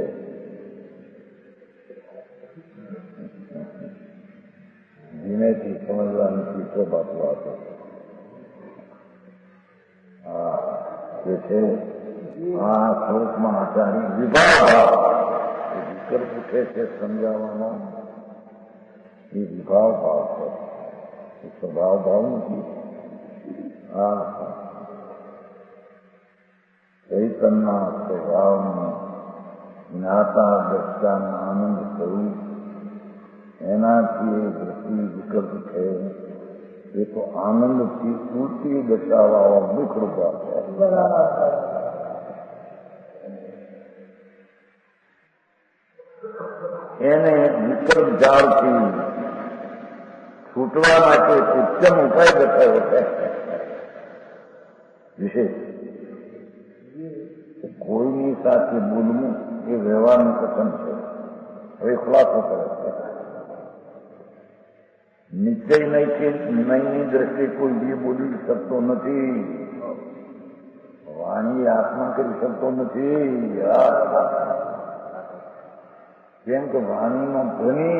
ધીમેથી સમજવાની ચિત્ર બાપુ આપે. હા, એ છે આ શ્લોકમાં આચાર્ય વિભાવ એ વિકલ્પ ઉઠે છે સમજાવવાનો, એ વિભાવ ભાવ છે, એ સ્વભાવ ભાવ નથી. હા, ચૈતન્ય સ્વભાવનું જ્ઞાતા દ્રષ્ટાનો આનંદ થયું, એનાથી એ દ્રષ્ટિ વિકલ્પ છે. એ તો આનંદથી તૂટી દશાવાળો દુઃખ રૂપા છે. એને વિકલ્પ જાળથી છૂટવા માટે ઉત્તમ ઉપાય બતાવ્યો છે. વિશેષ કોઈની સાથે બોલવું એ વ્યવહારનું કથન છે. હવે ખુલાસો કરે છે. નિશ્ચય નહીંની દ્રષ્ટિએ કોઈ બી બોલી શકતો નથી. વાણી આત્મા કરી શકતો નથી. કેમ કે વાણીનો ધ્વનિ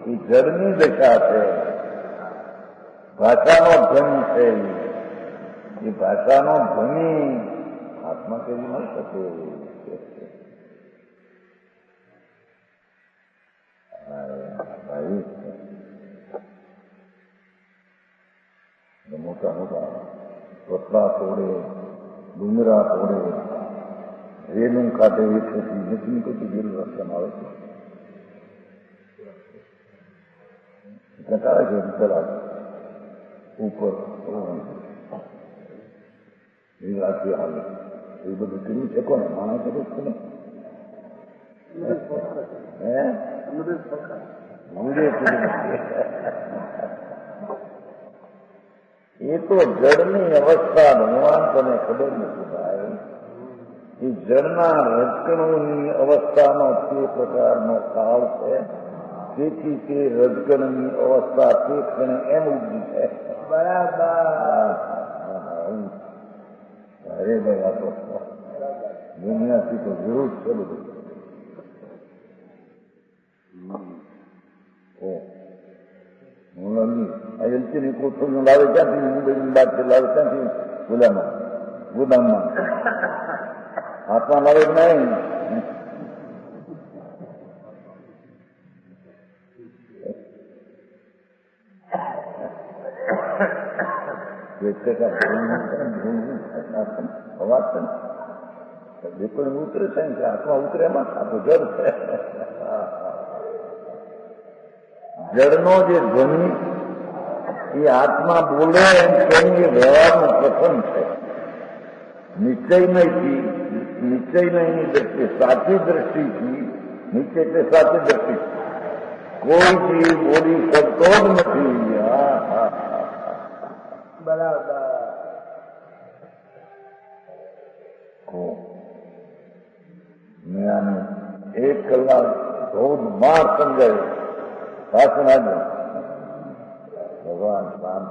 એ જળની દશા છે. ભાષાનો ધ્વનિ છે. એ ભાષાનો ધ્વનિ આત્મા કરી ન શકે. ભાઈ મોટા મોટા વસલા તોડે, ડુંગરા તોડે, રેલું કાઢે હેઠળથી નીકળી કોઈ ગીર રસ્તમ આવે છે. ઘટાડે છે વિતરા ઉપર એ રાજ્ય હાલે એ બધું કર્યું છે. કોને માણસ છે ને એ તો જળની અવસ્થા ભગવાન તને ખબર નથી ભાઈ. એ જળના રજકણોની અવસ્થાનો તે પ્રકારનો કાળ છે. તેથી તે રજકણની અવસ્થા તે ક્ષણે એમ ઉભી છે. બરાબર. અરે ભાઈ આ તો દુનિયાથી તો જરૂર છે બધું. આ એલચીની કોથળીઓ લાવે ક્યાંથી? મુંબઈની બાદ લાવે ક્યાંથી? ગોદામમાં હાથમાં લાવે નહીં. અવાજ છે ને બિલકુલ ઉતરે છે ને હાથમાં ઉતરે એમાં આ તો જળ છે. જળનો જે ધ્વનિ એ આત્મા બોલે તેની એ વ્યવહારનું પ્રથમ છે. નિશ્ચય નહીંની દ્રષ્ટિ, સાચી દ્રષ્ટિથી નિશ્ચય એટલે સાચી દ્રષ્ટિ કોઈ જીવ બોલી શકતો જ નથી. બરાબર. મેં આને 1 કલાક ધોધમાર સમજાયું. ભાષણ ભગવાન શાંત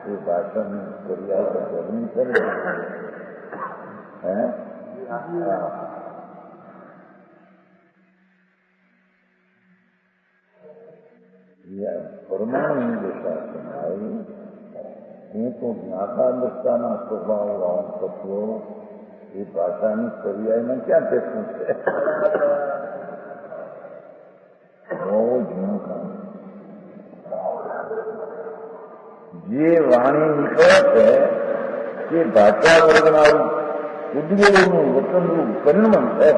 એ ભાષણ કરી આવે તો ગરમી કરે. પરમાણુની દશા છે. હું તો જ્ઞાતા દ્રષ્ટાના સ્વભાવ આમ તત્વો એ ભાષાની પર્યાયને ક્યાં ટેકવું છે? બહુ જૂનું કામ. જે વાણી નીકળે છે તે ભાષા વર્ગના ઉદ્યોગનું વચનનું પરિણમન છે.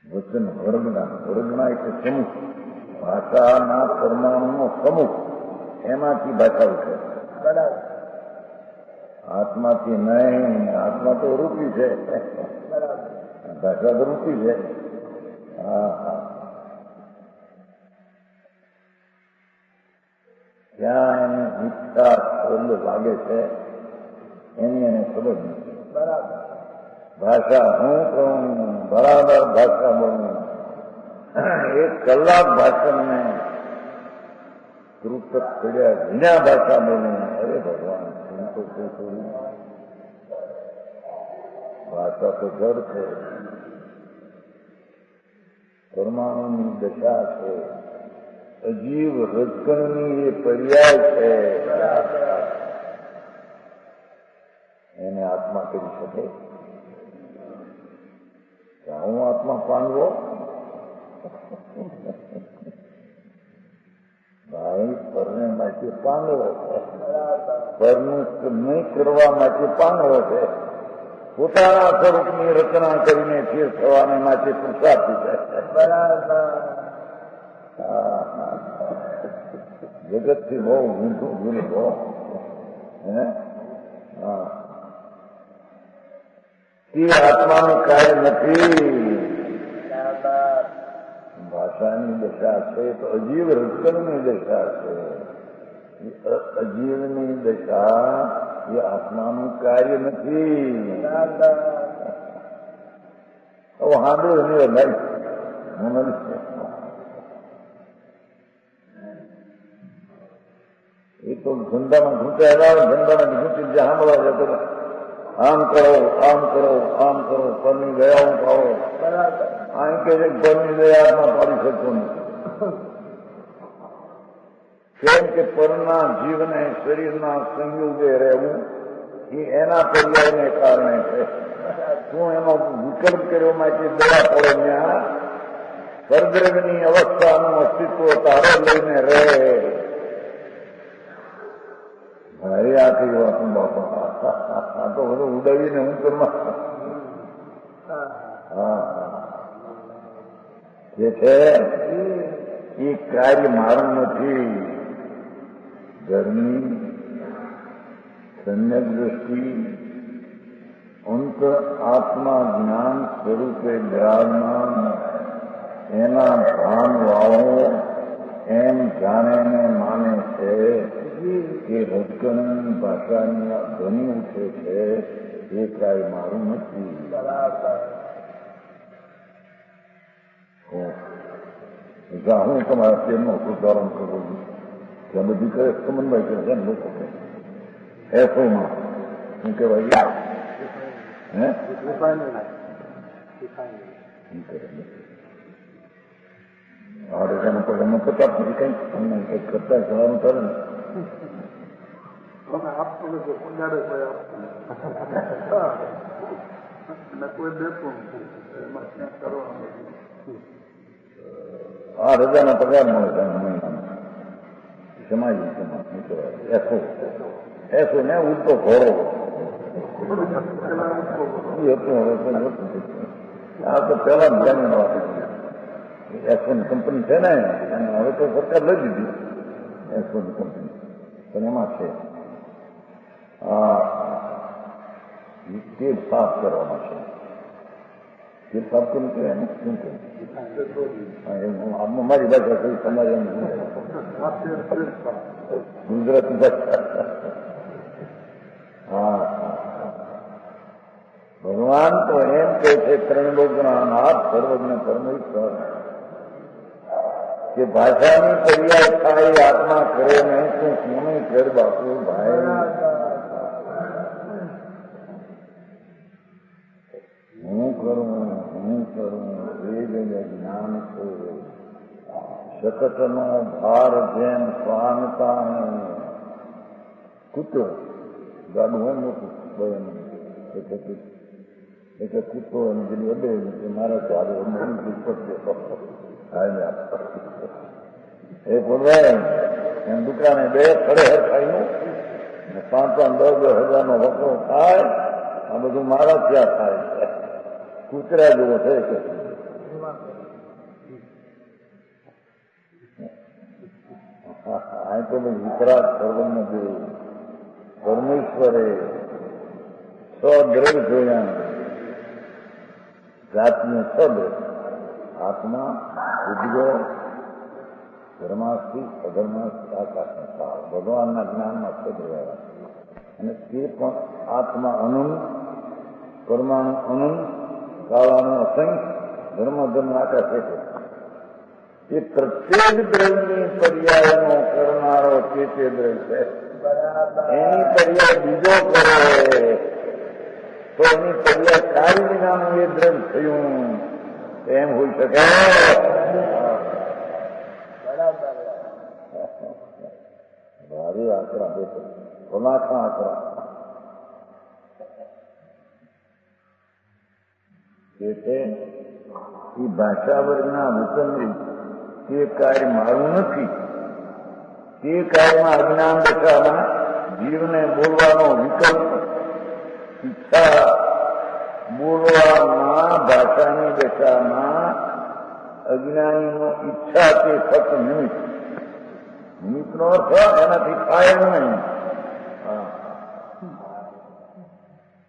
વચન વર્ગના એટલે સમૂહ, ભાષાના પરમાણુનો સમૂહ, એમાંથી ભાષા ઉઠે. આત્માથી નહીં, આત્મા તો રૂપી છે, ભાષા તો રૂપી છે. ત્યાં એને મિથ્યા શબ્દ લાગે છે એની એને ખબર નથી. ભાષા હું કહું બરાબર ભાષા બોલું, 1 કલાક ભાષણને તૃપ્ત પડ્યા વિના ભાષા બોલું. અરે ભગવાન, હું તો શું કરું? ભાષા તો જડ છે, પરમાણુની દશા છે, અજીવ રજકણની એ પર્યાય છે. એને આત્મા કરી શકે? હું આત્મા પાંડવો? ભાઈ, પરને માટે પાંડવો, પરનું નહીં કરવા માટે પાંડવો છે. પોતાના સ્વરૂપની રચના કરીને ફેર થવાને માટે પુરુષાર્થી છે. જગતથી બહુ ઊંધું ભૂલો. તે આત્માનું કાર્ય નથી. ભાષાની દશા છે તો અજીવ રજકણની દશા છે. અજીવની દશા એ આત્માનું કાર્ય નથી. હવે હાંડું એની વધારી એ તો ધંધામાં ઘૂંચાયેલા, ધંધામાં ઘૂંચી જ્યાં સાંભળવા જતો, આમ કરો, આમ કરો, આમ કરો, પરની દયાઓ પાડો. અહીં કે છે પરની દયામાં પાડી શકતો નથી. કેમ કે પરના જીવને શરીરના સંયોગે રહેવું એ એના પર્યાયને કારણે છે. શું એનો વિકલ્પ કર્યો માટે દયા પડે ત્યાં સ્વર્ગની અવસ્થાનું અસ્તિત્વ તારો લઈને રહે. મારી આખી વાત બાપા આ તો બધું ઉડાવીને હું કરવા. જે છે એ કાર્ય મારું નથી. ઘરની સમ્યક દ્રષ્ટિ અંત આત્મા જ્ઞાન સ્વરૂપે બિરાજમાન એના ભાન વાળો એમ જાણે માને છે કે રજકણની ભાષાની ધ્વનિ ઉઠે છે એ કાંઈ મારું નથી. હું તમારા તેમનો ઉદાહરણ કરું છું. ત્યાં બધી કરે સમન્વય કરે છે લોકો કે એસોમાં શું કહેવાય રેખાનું પગમાં પચાસ કઈ અમને કંઈક કરતા જવાનું કરે ને આ રજાના પગાર મળે છે સમાજ એસો એસો ને ઉડતો ઘોડો આ તો પેલા જાણીને વાત એસોની કંપની છે ને અને હવે તો સરકાર લઈ દીધી એસોની કંપની પણ એમાં છે તેલ સાફ કરવામાં છે. તેલ સાફ કરવું કે એને શું કહ્યું મારી ભાષા કઈ તમારે ગુજરાતી ભાષા. ભગવાન તો એમ કહે છે ત્રણલોકના નાથ સર્વજ્ઞ પરમેશ્વર કે ભાષાની પર્યાય થાય આત્મા કરે નહીં તું કોને કર બાપુ ભાઈ. હું કરું એ જગ્યા શકટનો ભાર જેમ સ્વાનતા કૂતો ગાડું હોય મોટું બહેન એટલે કૂતો અને પેલી અડે મારા ચારે એ બોલવાય એમ દુકાને બે ખડે હરખાઈનું ને 5-10 હજારનો વકરો થાય આ બધું મારા ત્યાં થાય છે કૂતરા જેવો થાય કે આ તો વિતરાગ સર્વને જોયું પરમેશ્વરે સદ્રઢ જોયા જાતને સદ્રઢ આત્મા ઉદ્ગો ધર્માસ્થી અધર્માસ્થી આકાશનો કાળ ભગવાનના જ્ઞાનમાં સદ્રઢ અને તે પણ આત્મા અનંત પરમાણુ અનંત કાળાનું અસંખ્ય ધર્મ આકાશ છે એ પ્રત્યેક દ્રવ્યની પર્યાયનો કરનારો તે દ્રવ્ય છે એની પર્યાય બીજો કરે તો એની પર્યાય કાઢી વિનાનું એ દ્રવ્ય થયું એમ હોઈ શકે ભારે આંકડા બેઠો કલાકા આંકડા એટલે એ ભાષા વર્ગના વચન તે કાર્ય મારું નથી તે કાર્યમાં અજ્ઞાન દશામાં જીવને બોલવાનો વિકલ્પ ઈચ્છા બોલવામાં ભાષાની દશામાં અજ્ઞાનીનો ઈચ્છા તે ફક્ત નિમિત્તનો અર્થ એનાથી થાય નહીં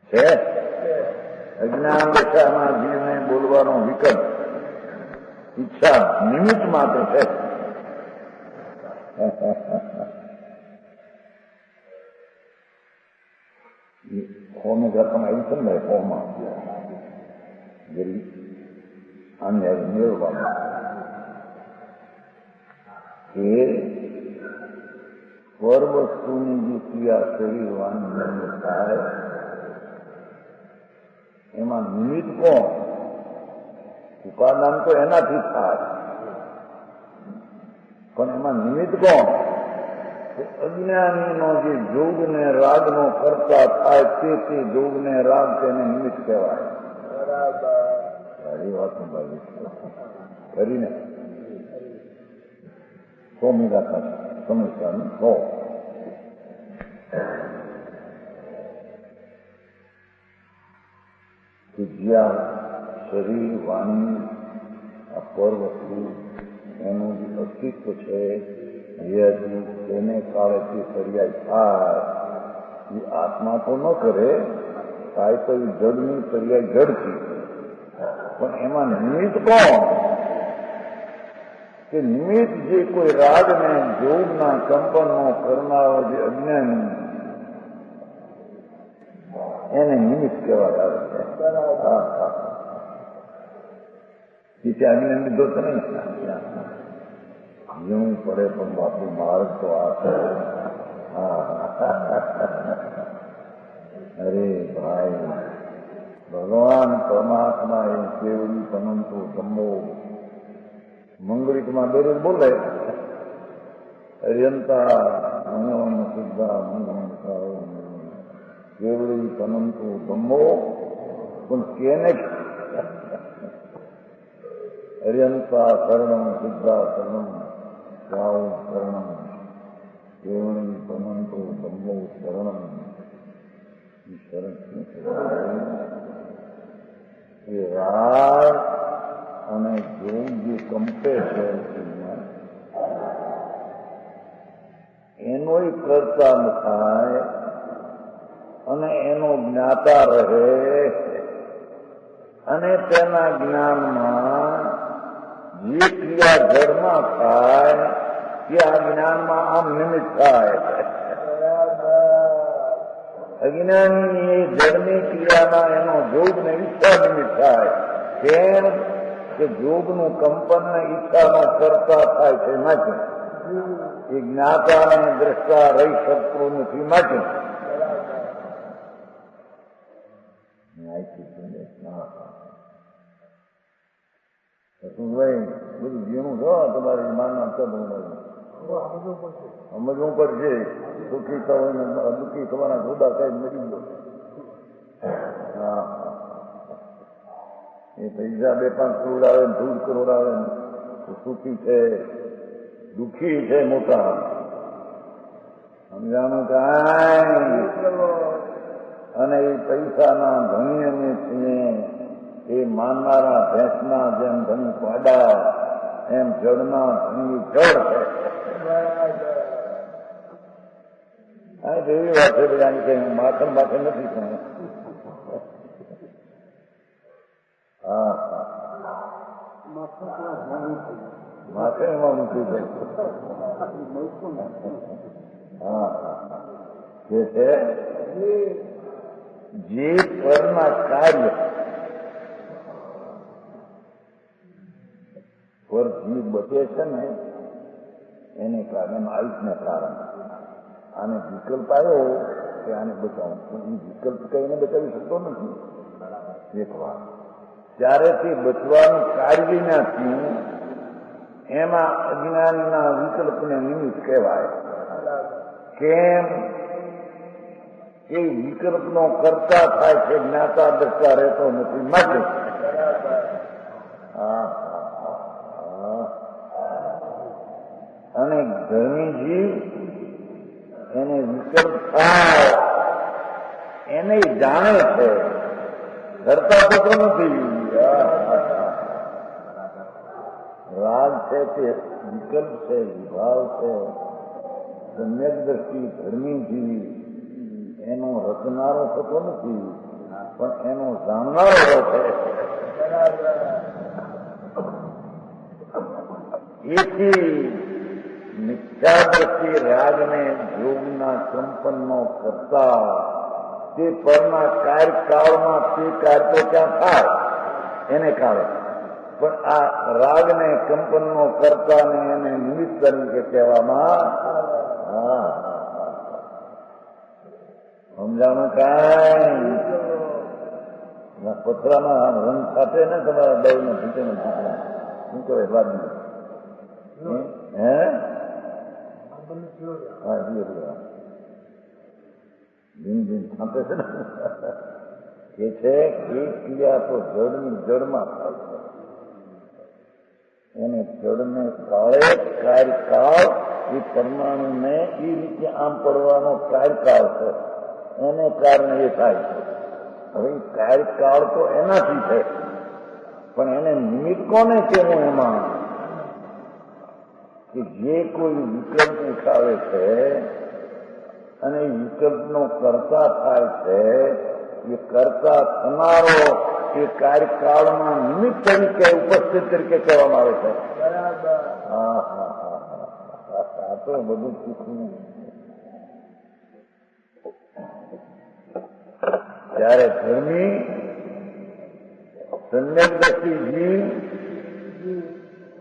છે અજ્ઞાન દશામાં જીવને બોલવાનો વિકલ્પ ઈચ્છા નિમિત્ત માત્ર છે ફોર્મ ઘરમાં એવું છે ને ફોર્મમાં અન્ય મેળવવાનું એ પર વસ્તુની જે ક્રિયા શરીરવાની થાય એમાં નિમિત્ત કોણ ઉપાદાન તો એનાથી થાય પણ એમાં નિમિત્ત કોણ અજ્ઞાનીનો જે જોગ ને રાગનો કરતા થાય તે જોગ ને રાગ તેને નિમિત્ત કહેવાય સારી વાત કરીને સ્વામિનાથન સમસ્યાનું હો કે જ્યાં શરીર વાણી આ પર વસ્તુ એનું જે અસ્તિત્વ છે તેને કાળેથી પર્યાય થાય એ આત્મા તો ન કરે થાય તો એ જડની પર્યાય જડથી પણ એમાં નિમિત્ત કોણ કે નિમિત્ત જે કોઈ રાગને જોગના કંપનનો કરનારો જે અજ્ઞાની એને નિમિત્ત કહેવાય આવે છે અજ્ઞાન લીધો છે ને જીવવું પડે પણ બાપુ માર્ગ તો આ છે અરે ભાઈ ભગવાન પરમાત્મા એ કેવડી અનંતો ધમ્મો મંગળિકમાં દરરોજ બોલે અર્યંતા મનોન સિદ્ધા મનોંતા કેવડી અનંતો ધમ્મો પણ કેને અર્યંતા શરણમ સિદ્ધા શરણમ જાઓ શરણમ કેવળી ભમંતો ધમ્મો શરણમ શરણ એ રાગ અને જોગ જે કંપે છે એનો કરતા ન થાય અને એનો જ્ઞાતા રહે અને તેના જ્ઞાનમાં જે ક્રિયા જડમાં થાય તે આ જ્ઞાનમાં આમ નિમિત્ત થાય અજ્ઞાની એ જડની ક્રિયામાં એનો જોગ ને ઈચ્છા નિમિત્ત થાય કેમ કે જોગનું કંપન ને ઈચ્છાનો કરતા થાય છે માટે એ જ્ઞાતા અને દ્રષ્ટા રહી શકતું નથી માટે ભાઈ બધું ઝીણું છો તમારી માનના સમજવું પડશે. દુઃખી થવાને દુઃખી થવાના ખોદા કઈ મરી ગયો. હા, એ પૈસા 2-5 કરોડ આવે ને 14 કરોડ આવે ને તો સુખી છે, દુઃખી છે મોટા. સમજાણું કાંઈ. અને એ પૈસાના ધણી અમે છીએ. એ માનનારા ભેંસના જેમ ધણી પાડા, એમ જળના ધણી જળ છે. હા, તો એવી વાત છે બધાની કે માખણ માખણ નથી પણ. હા, માખણ એમાં મૂકી છે. હા, જે છે જે પરના કાર્ય પર જીવ બચે છે ને એને કારણે, આયુષને કારણે આને વિકલ્પ આવ્યો કે આને બચાવું, પણ એ વિકલ્પ કઈને બચાવી શકતો નથી. એક વાત ત્યારેથી બચવાનું કાર્ય ના થયું એમાં અજ્ઞાનના વિકલ્પને નિમિત્ત કહેવાય. કેમ? એ વિકલ્પનો કરતા થાય છે, જ્ઞાતા દ્રષ્ટા રહેતો નથી માટે. અને ધર્મી જીવ એને વિકલ્પ થાય એને જાણે છે, કરતા થતો નથી. રાગ છે તે વિકલ્પ છે, વિભાવ છે. સમ્યક દ્રષ્ટિ ધર્મી જીવ એનો રચનારો થતો નથી પણ એનો જાણનારો છે. એથી મિથ્યા દ્રષ્ટિ રાગને યોગના કંપનનો કરતા તે પરના કાર્યકાળમાં તે કાર્ય તો ક્યાં થાય એને કારણે, પણ આ રાગને કંપનનો કરતા ને એને નિમિત્ત તરીકે કહેવામાં. સમજાણું કાંઈ. પથરાના રંગ સાથે ને તમારા દળને ભીતે ને ભીતે શું કહે લાગી હે? હા, ધીમ ધીમ છાંટે છે ને એ છે કે ક્રિયા તો જળની જળમાં થાય છે. એને જળને કાળે કાર્યકાળ એ પરમાણુને એ રીતે આમ પડવાનો કાર્યકાળ છે, એને કારણે એ થાય છે. હવે કાર્યકાળ તો એનાથી છે પણ એને નિમિત્ત કોને કેવું એમાં કે જે કોઈ વિકલ્પ ઉઠાવે છે અને વિકલ્પનો કરતા થાય છે, એ કરતા થનારો એ કાર્યકાળમાં નિમિત્ત તરીકે ઉપસ્થિત તરીકે કહેવામાં આવે છે. હા હા હા હા, આ તો બધું શીખવું. ત્યારે ધર્મી સમ્યક દ્રષ્ટિ જીવ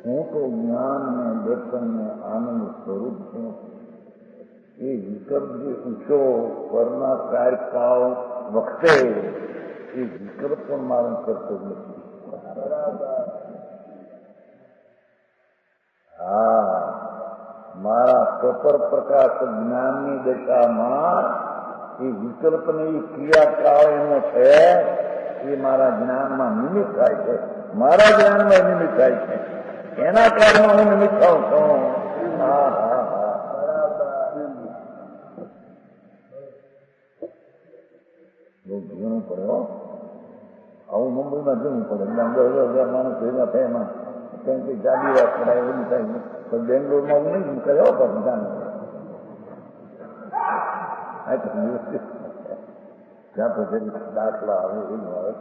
હું તો જ્ઞાન ને દર્શન ને આનંદ સ્વરૂપ છું. એ વિકલ્પ જે ઊંચો પરના કાર્યકાળ વખતે એ વિકલ્પ પણ મારણ કરતો નથી. હા, મારા સફર પ્રકાશ જ્ઞાનની દશામાં એ વિકલ્પને એ ક્રિયાકાળ એનો છે એ મારા જ્ઞાનમાં નિમિત્ત થાય છે, મારા જ્ઞાનમાં નિમિત્ત થાય છે, એના કારણમાં હું નિમિત્ત થાઉં છું. હા હા હા, બહુ જીવવું પડે. આવું મુંબઈમાં જવું પડે. 10,000 માણસ ભેગા થાય એમાં કંઈક જાડી વાત કરાય એવું થાય. પણ બેંગ્લોરમાં હું નહીં કર્યો પણ જાણે ત્યાં પછી દાખલા આવે એવું બરાબર.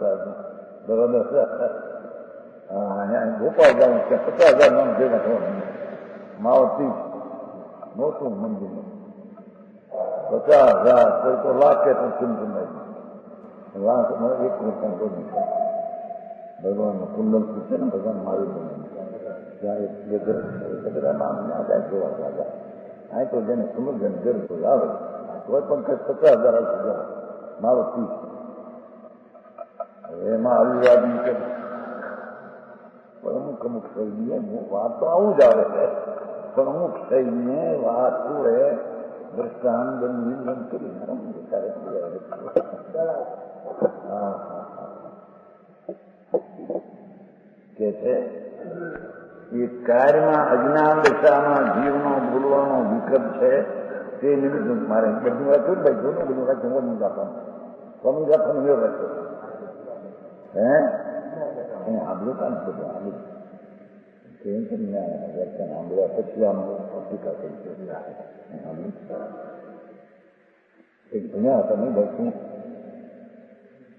ગોપાલ જાઉં ત્યાં 50,000 માણસ ભેગા થવાનું. માવતી મોટું મંદિર 50,000 કોઈ તો લાખે પણ ચૂંટણી લાખ એક વર્ષ બની ભગવાનનું કુંડલ પૂછે ને ભગવાન મારી બને ત્યારે નામ ના જાય જોવા રાજા આ તો જેને સમજને જરૂર આવે કોઈ પણ કંઈક 50,000 આવશે મારો 30 એમાં અવિવાદી કે અમુક થઈને વાત તો આવું જ આવે છે, પણ અમુક થઈને વાત શું હે દ્રષ્ટાંત બંધ કરી કે છે એ કાર્યમાં અજ્ઞાન દશામાં જીવનો બોલવાનો વિકલ્પ છે તે નિમિત્ત મારે બધું વાંચ્યું ભાઈ જોનું બધું વાંચ્યું સ્વામી રાખવાનું વ્યવ વાંચ્યો હે સાંભળ્યું કામ બધું સાંભળ્યું કેમ કે વ્યાખ્યાન સાંભળ્યા પછી આમ ટીકા કરી છે એક ભણ્યા હતા નહીં ભાઈ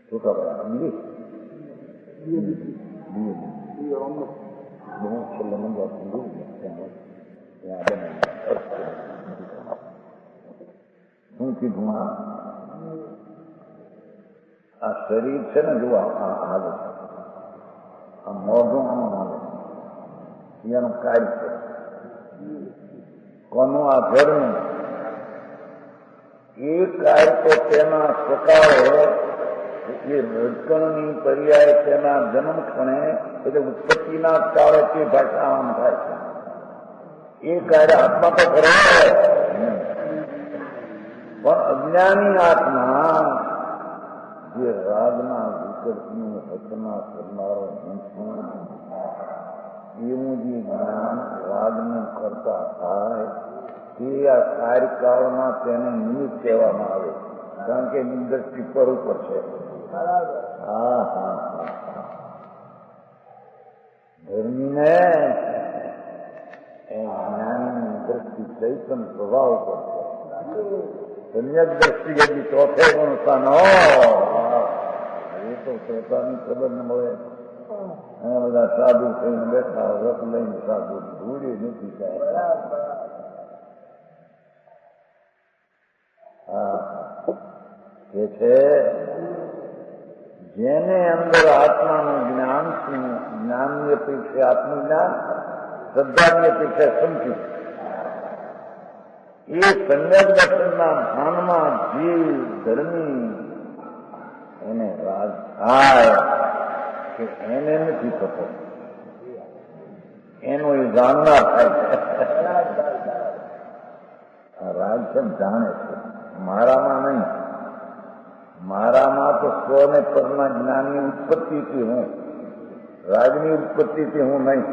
શું ખબર સમજી બહુ છેલ્લે નંબર શું કીધું આ શરીર છે ને જો હાલે આ મોઢું હાલે એનું કાર્ય છે કોનું આ ઘરનું એ કાર્ય તો તેના સ્વકાળે એ રજકણની પર્યાય તેના જન્મ ક્ષણે એટલે ઉત્પત્તિના કાળે તે ભાષામાં થાય છે એ કાર્ય આત્મા તો કરે પણ અજ્ઞાની આત્મા જે રાગના વિકલ્પની રચના કરનારો એવું જે જ્ઞાન રાગનું કરતા થાય તે આ કાર્યકાળમાં તેને નિમિત્ત કહેવામાં આવે કારણ કે એની દ્રષ્ટિ પર ઉપર છે. હા હા ધર્મીને એ જ્ઞાનની દ્રષ્ટિ ચૈતન પ્રભાવ પર છે. સમ્યક દ્રષ્ટિ यदि ચોથે ગુણસ્થાનો એ તો પોતાની ખબર ન મળે અને બધા સાધુ થઈને બેઠા રથ લઈને સાધુ ભૂલી નથી થાય. હા કે છે જેને અંદર આત્માનું જ્ઞાન શું જ્ઞાનની અપેક્ષા આત્મજ્ઞાન શ્રદ્ધાની અપેક્ષા સમજ્યું એ સમ્યક દર્શનના ભાનમાં જીવ ધર્મી એને રાગ થાય કે એને નથી થતો એનો એ જાણનાર થાય છે. રાગ છે જાણે છે મારામાં નહીં મારામાં તો સ્વને પરના જ્ઞાનની ઉત્પત્તિથી હું રાગની ઉત્પત્તિથી હું નહીં.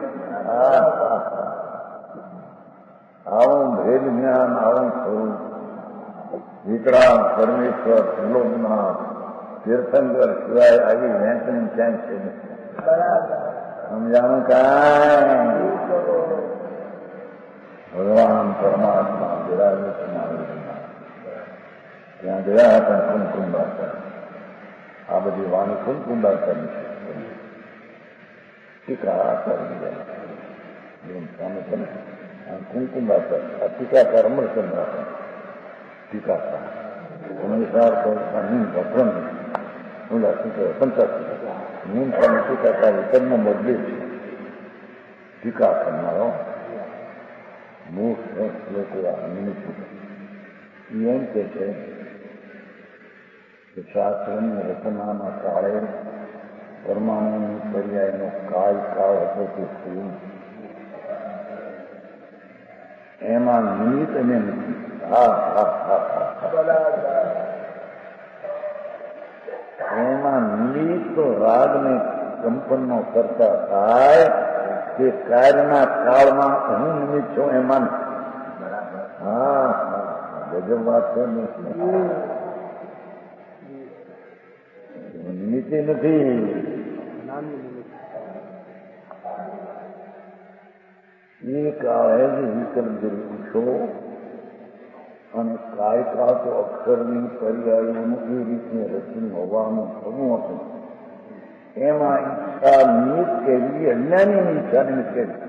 આવું ભેદ જ્ઞાન આવું સ્વરૂપ વિકરાળ પરમેશ્વર ત્રિલોકનાથ તીર્થંકર સિવાય આવી વહેંચણી ક્યાંય છે નથી. સમજાણું કાંઈ ભગવાન પરમાત્મા બિરાજે છે ત્યાં ગયા હતા કુમકુંડાસર. આ બધી વાણી કુમકુંડાસરની છે. ટીકા કરી સામે છે ને કુમકુંડાસર આ ટીકાકાર અમરચંદ્ર ટીકાકાર હંમેશા ભદ્રમ ઓલા શું કહેવાય પંચાસી નીમ સામે ટીકાકાર કર્મ બદલે છે. ટીકા કરનારો મૂળ લોકો નિમિત્ત એમ કે છે કે શાસ્ત્રની રચનાના કાળે પરમાણુની પર્યાયનો કાળ હતો તે શું એમાં નિમિત્ત અને નથી. એમાં નિમિત્ત રાગને કંપનનો કરતા થાય તે કાર્યના કાળમાં હું નિમિત્ત છું એમાં. હા ગજબ વાત છે. નિમિત્તે નથી એ કાળે જ વિકલ્પ જરૂર છો અને કાયકાળ તો અક્ષરની પર્યાયોનું એ રીતની રચન હોવાનું થવું હતું. એમાં ઈચ્છા નિમિત્ત કેવી અજ્ઞાનીની ઈચ્છા નિમિત્ત કેવી.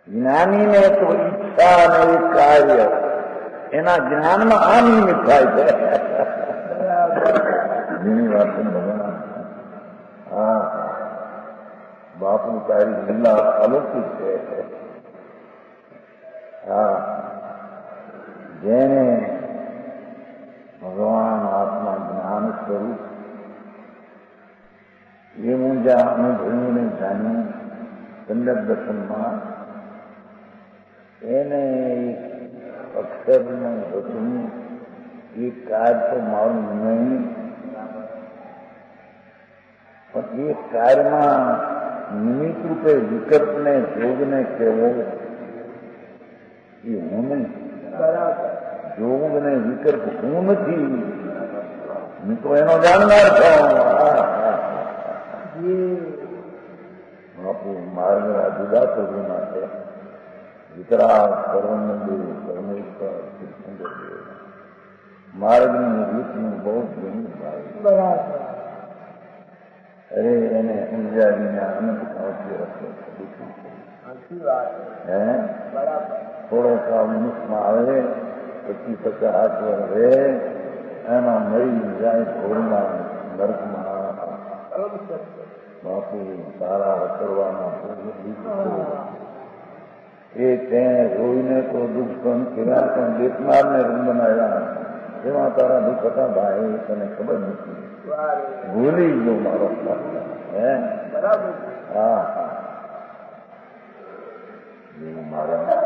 જ્ઞાનીને તો ઈચ્છા અને એ કાર્ય એના જ્ઞાનમાં આ નિમિત્ત થાય છે. ઘણી વાત છે ભગવાન. બાપુ તારી લીલા અલૌકિક છે. જેને ભગવાન આત્મા જ્ઞાન સ્વરૂપ એ હું જ્યાં અનુભવ્યું ને જાણ્યું સંડક દર્શનમાં એને એક અક્ષરનું હતું એ કાર્ય તો મારું નહીં, પણ એ કાર્યમાં નિમિત્ત રૂપે વિકલ્પને જોગને કહેવો એ હું નહીં. જોગ ને વિકલ્પ હું નથી, હું તો એનો જાણનાર છું. બાપુ માર્ગ જુદા પ્રભુના છે. વિતરાગ સર્વનંદુ પરમેશ્વર તીર્થંકર માર્ગની રીતનું બહુ ઘણું ભાઈ. અરે એને સમજાવીને અનંત કાળથી રસ્તો હે થોડો કાળ મનુષ્યમાં આવે 25-50 વર્ષ રહે એમાં મરી જાય ઘોરમાં નરકમાં. બાપુ સારા રખડવાના એ તેને રોઈને તો દુઃખ સહન કર્યા, પણ બેટનારને રંગ બનાવ્યા. એમાં તારા દુઃખ હતા ભાઈ, તને ખબર નથી. ભૂલી ગયો મારો હે. હા હા મારા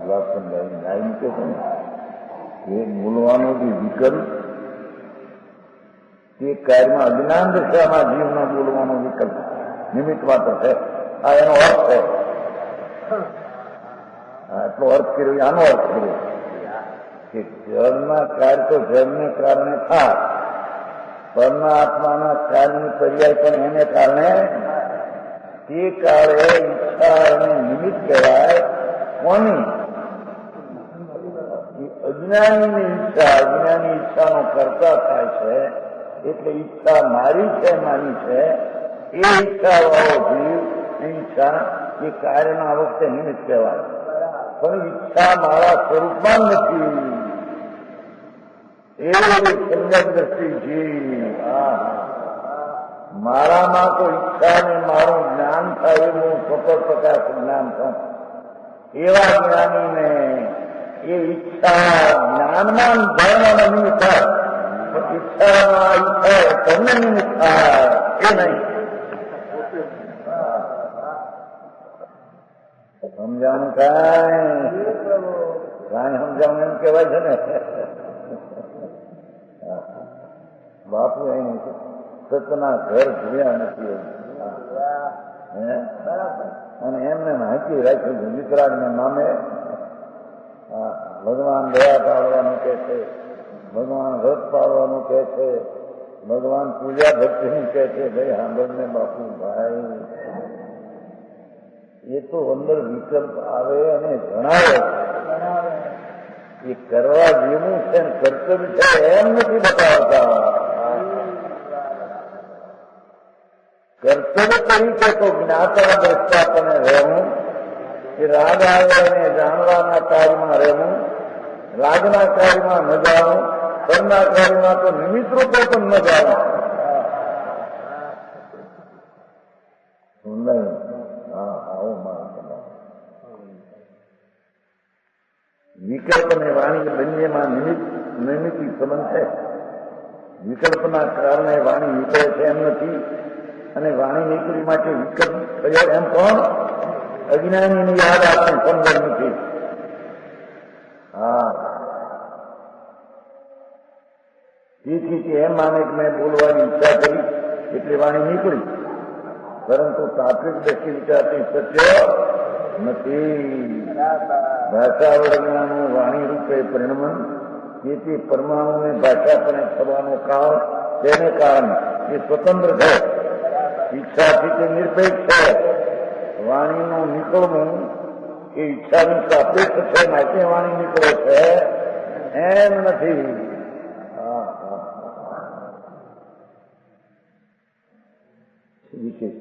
ગુલાબચંદ નાઈ કે છે એ બોલવાનો જે વિકલ્પ તે કાર્યમાં અજ્ઞાન દશામાં જીવના બોલવાનો વિકલ્પ નિમિત્ત માત્ર છે. આ એનો અર્થ છે. એટલો અર્થ કર્યો, આનો અર્થ કર્યો કે જળના કાર્ય તો જળને કારણે થાય, પરના આત્માના કાર્યની પર્યાય પણ એને કારણે. તે કાળે ઈચ્છા અને નિમિત્ત કહેવાય. કોની? અજ્ઞાનીની ઈચ્છા. અજ્ઞાની ઈચ્છાનો કરતા થાય છે, એટલે ઈચ્છા મારી છે માની છે એ ઈચ્છા વાળો જીવ ઈચ્છા એ કાર્યના વખતે નિમિત્ત કહેવાય. પણ ઈચ્છા મારા સ્વરૂપમાં નથી. એ સંજ્ઞક દ્રષ્ટિ જીવ. મારામાં તો ઈચ્છા ને મારું જ્ઞાન થાય એવું સ્વતઃ પ્રકાશ જ્ઞાન છું. એવા જ્ઞાનીને એ ઈચ્છા જ્ઞાનમાં ધર્મ નિમિત્ત થાય, પણ ઈચ્છામાં ઈચ્છા તમને નિમિત્ત થાય એ નહીં. સમજાણું કાંઈ સમજાણું એમ કહેવાય છે ને. બાપુ અહીં સતના ઘર જોયા નથી અને એમને હાંકી રાખ્યું છે વિતરાગના નામે. ભગવાન દયા પાડવાનું કે છે, ભગવાન રથ પાડવાનું કે છે, ભગવાન પૂજા ભક્તિનું કે છે. ભાઈ સાંભળને બાપુ ભાઈ, એ તો અંદર વિકલ્પ આવે અને જણાવે એ કરવા જેવું છે ને કર્તવ્ય છે એમ નથી બતાવતા. કર્તવ્ય તરીકે તો જ્ઞાતા દ્રષ્ટાપણે રહેવું, એ રાગ આવે અને જાણવાના કાર્યમાં રહેવું, રાગના કાર્યમાં ન જાણવું, પરના કાર્યમાં તો નિમિત્ત રૂપે પણ ન જાણવું. નહીં આવું મારા વિકલ્પ અને વાણી બંનેમાં નિમિત્તી સંબંધ છે. વિકલ્પના કારણે વાણી નીકળે છે એમ નથી, અને વાણી નીકળી માટે વિકલ્પ થયો એમ પણ અજ્ઞાનીની યાદ આપણે સમજણ નથી. તેથી તે એમ માને કે મેં બોલવાની ઈચ્છા કરી એટલે વાણી નીકળી, પરંતુ તાત્વિક દ્રષ્ટિ વિચારથી સત્ય નથી. ભાષા વડનાનું વાણી રૂપે પરિણમન, તેથી પરમાણુને ભાષાપણે થવાનો કાળ તેને કારણે એ સ્વતંત્ર છે. ઈચ્છાથી તે નિરપેક્ષ છે. વાણીનું નીકળવું એ ઈચ્છાનું સાપેક્ષ છે, માટે વાણી નીકળે છે એમ નથી. વિશેષ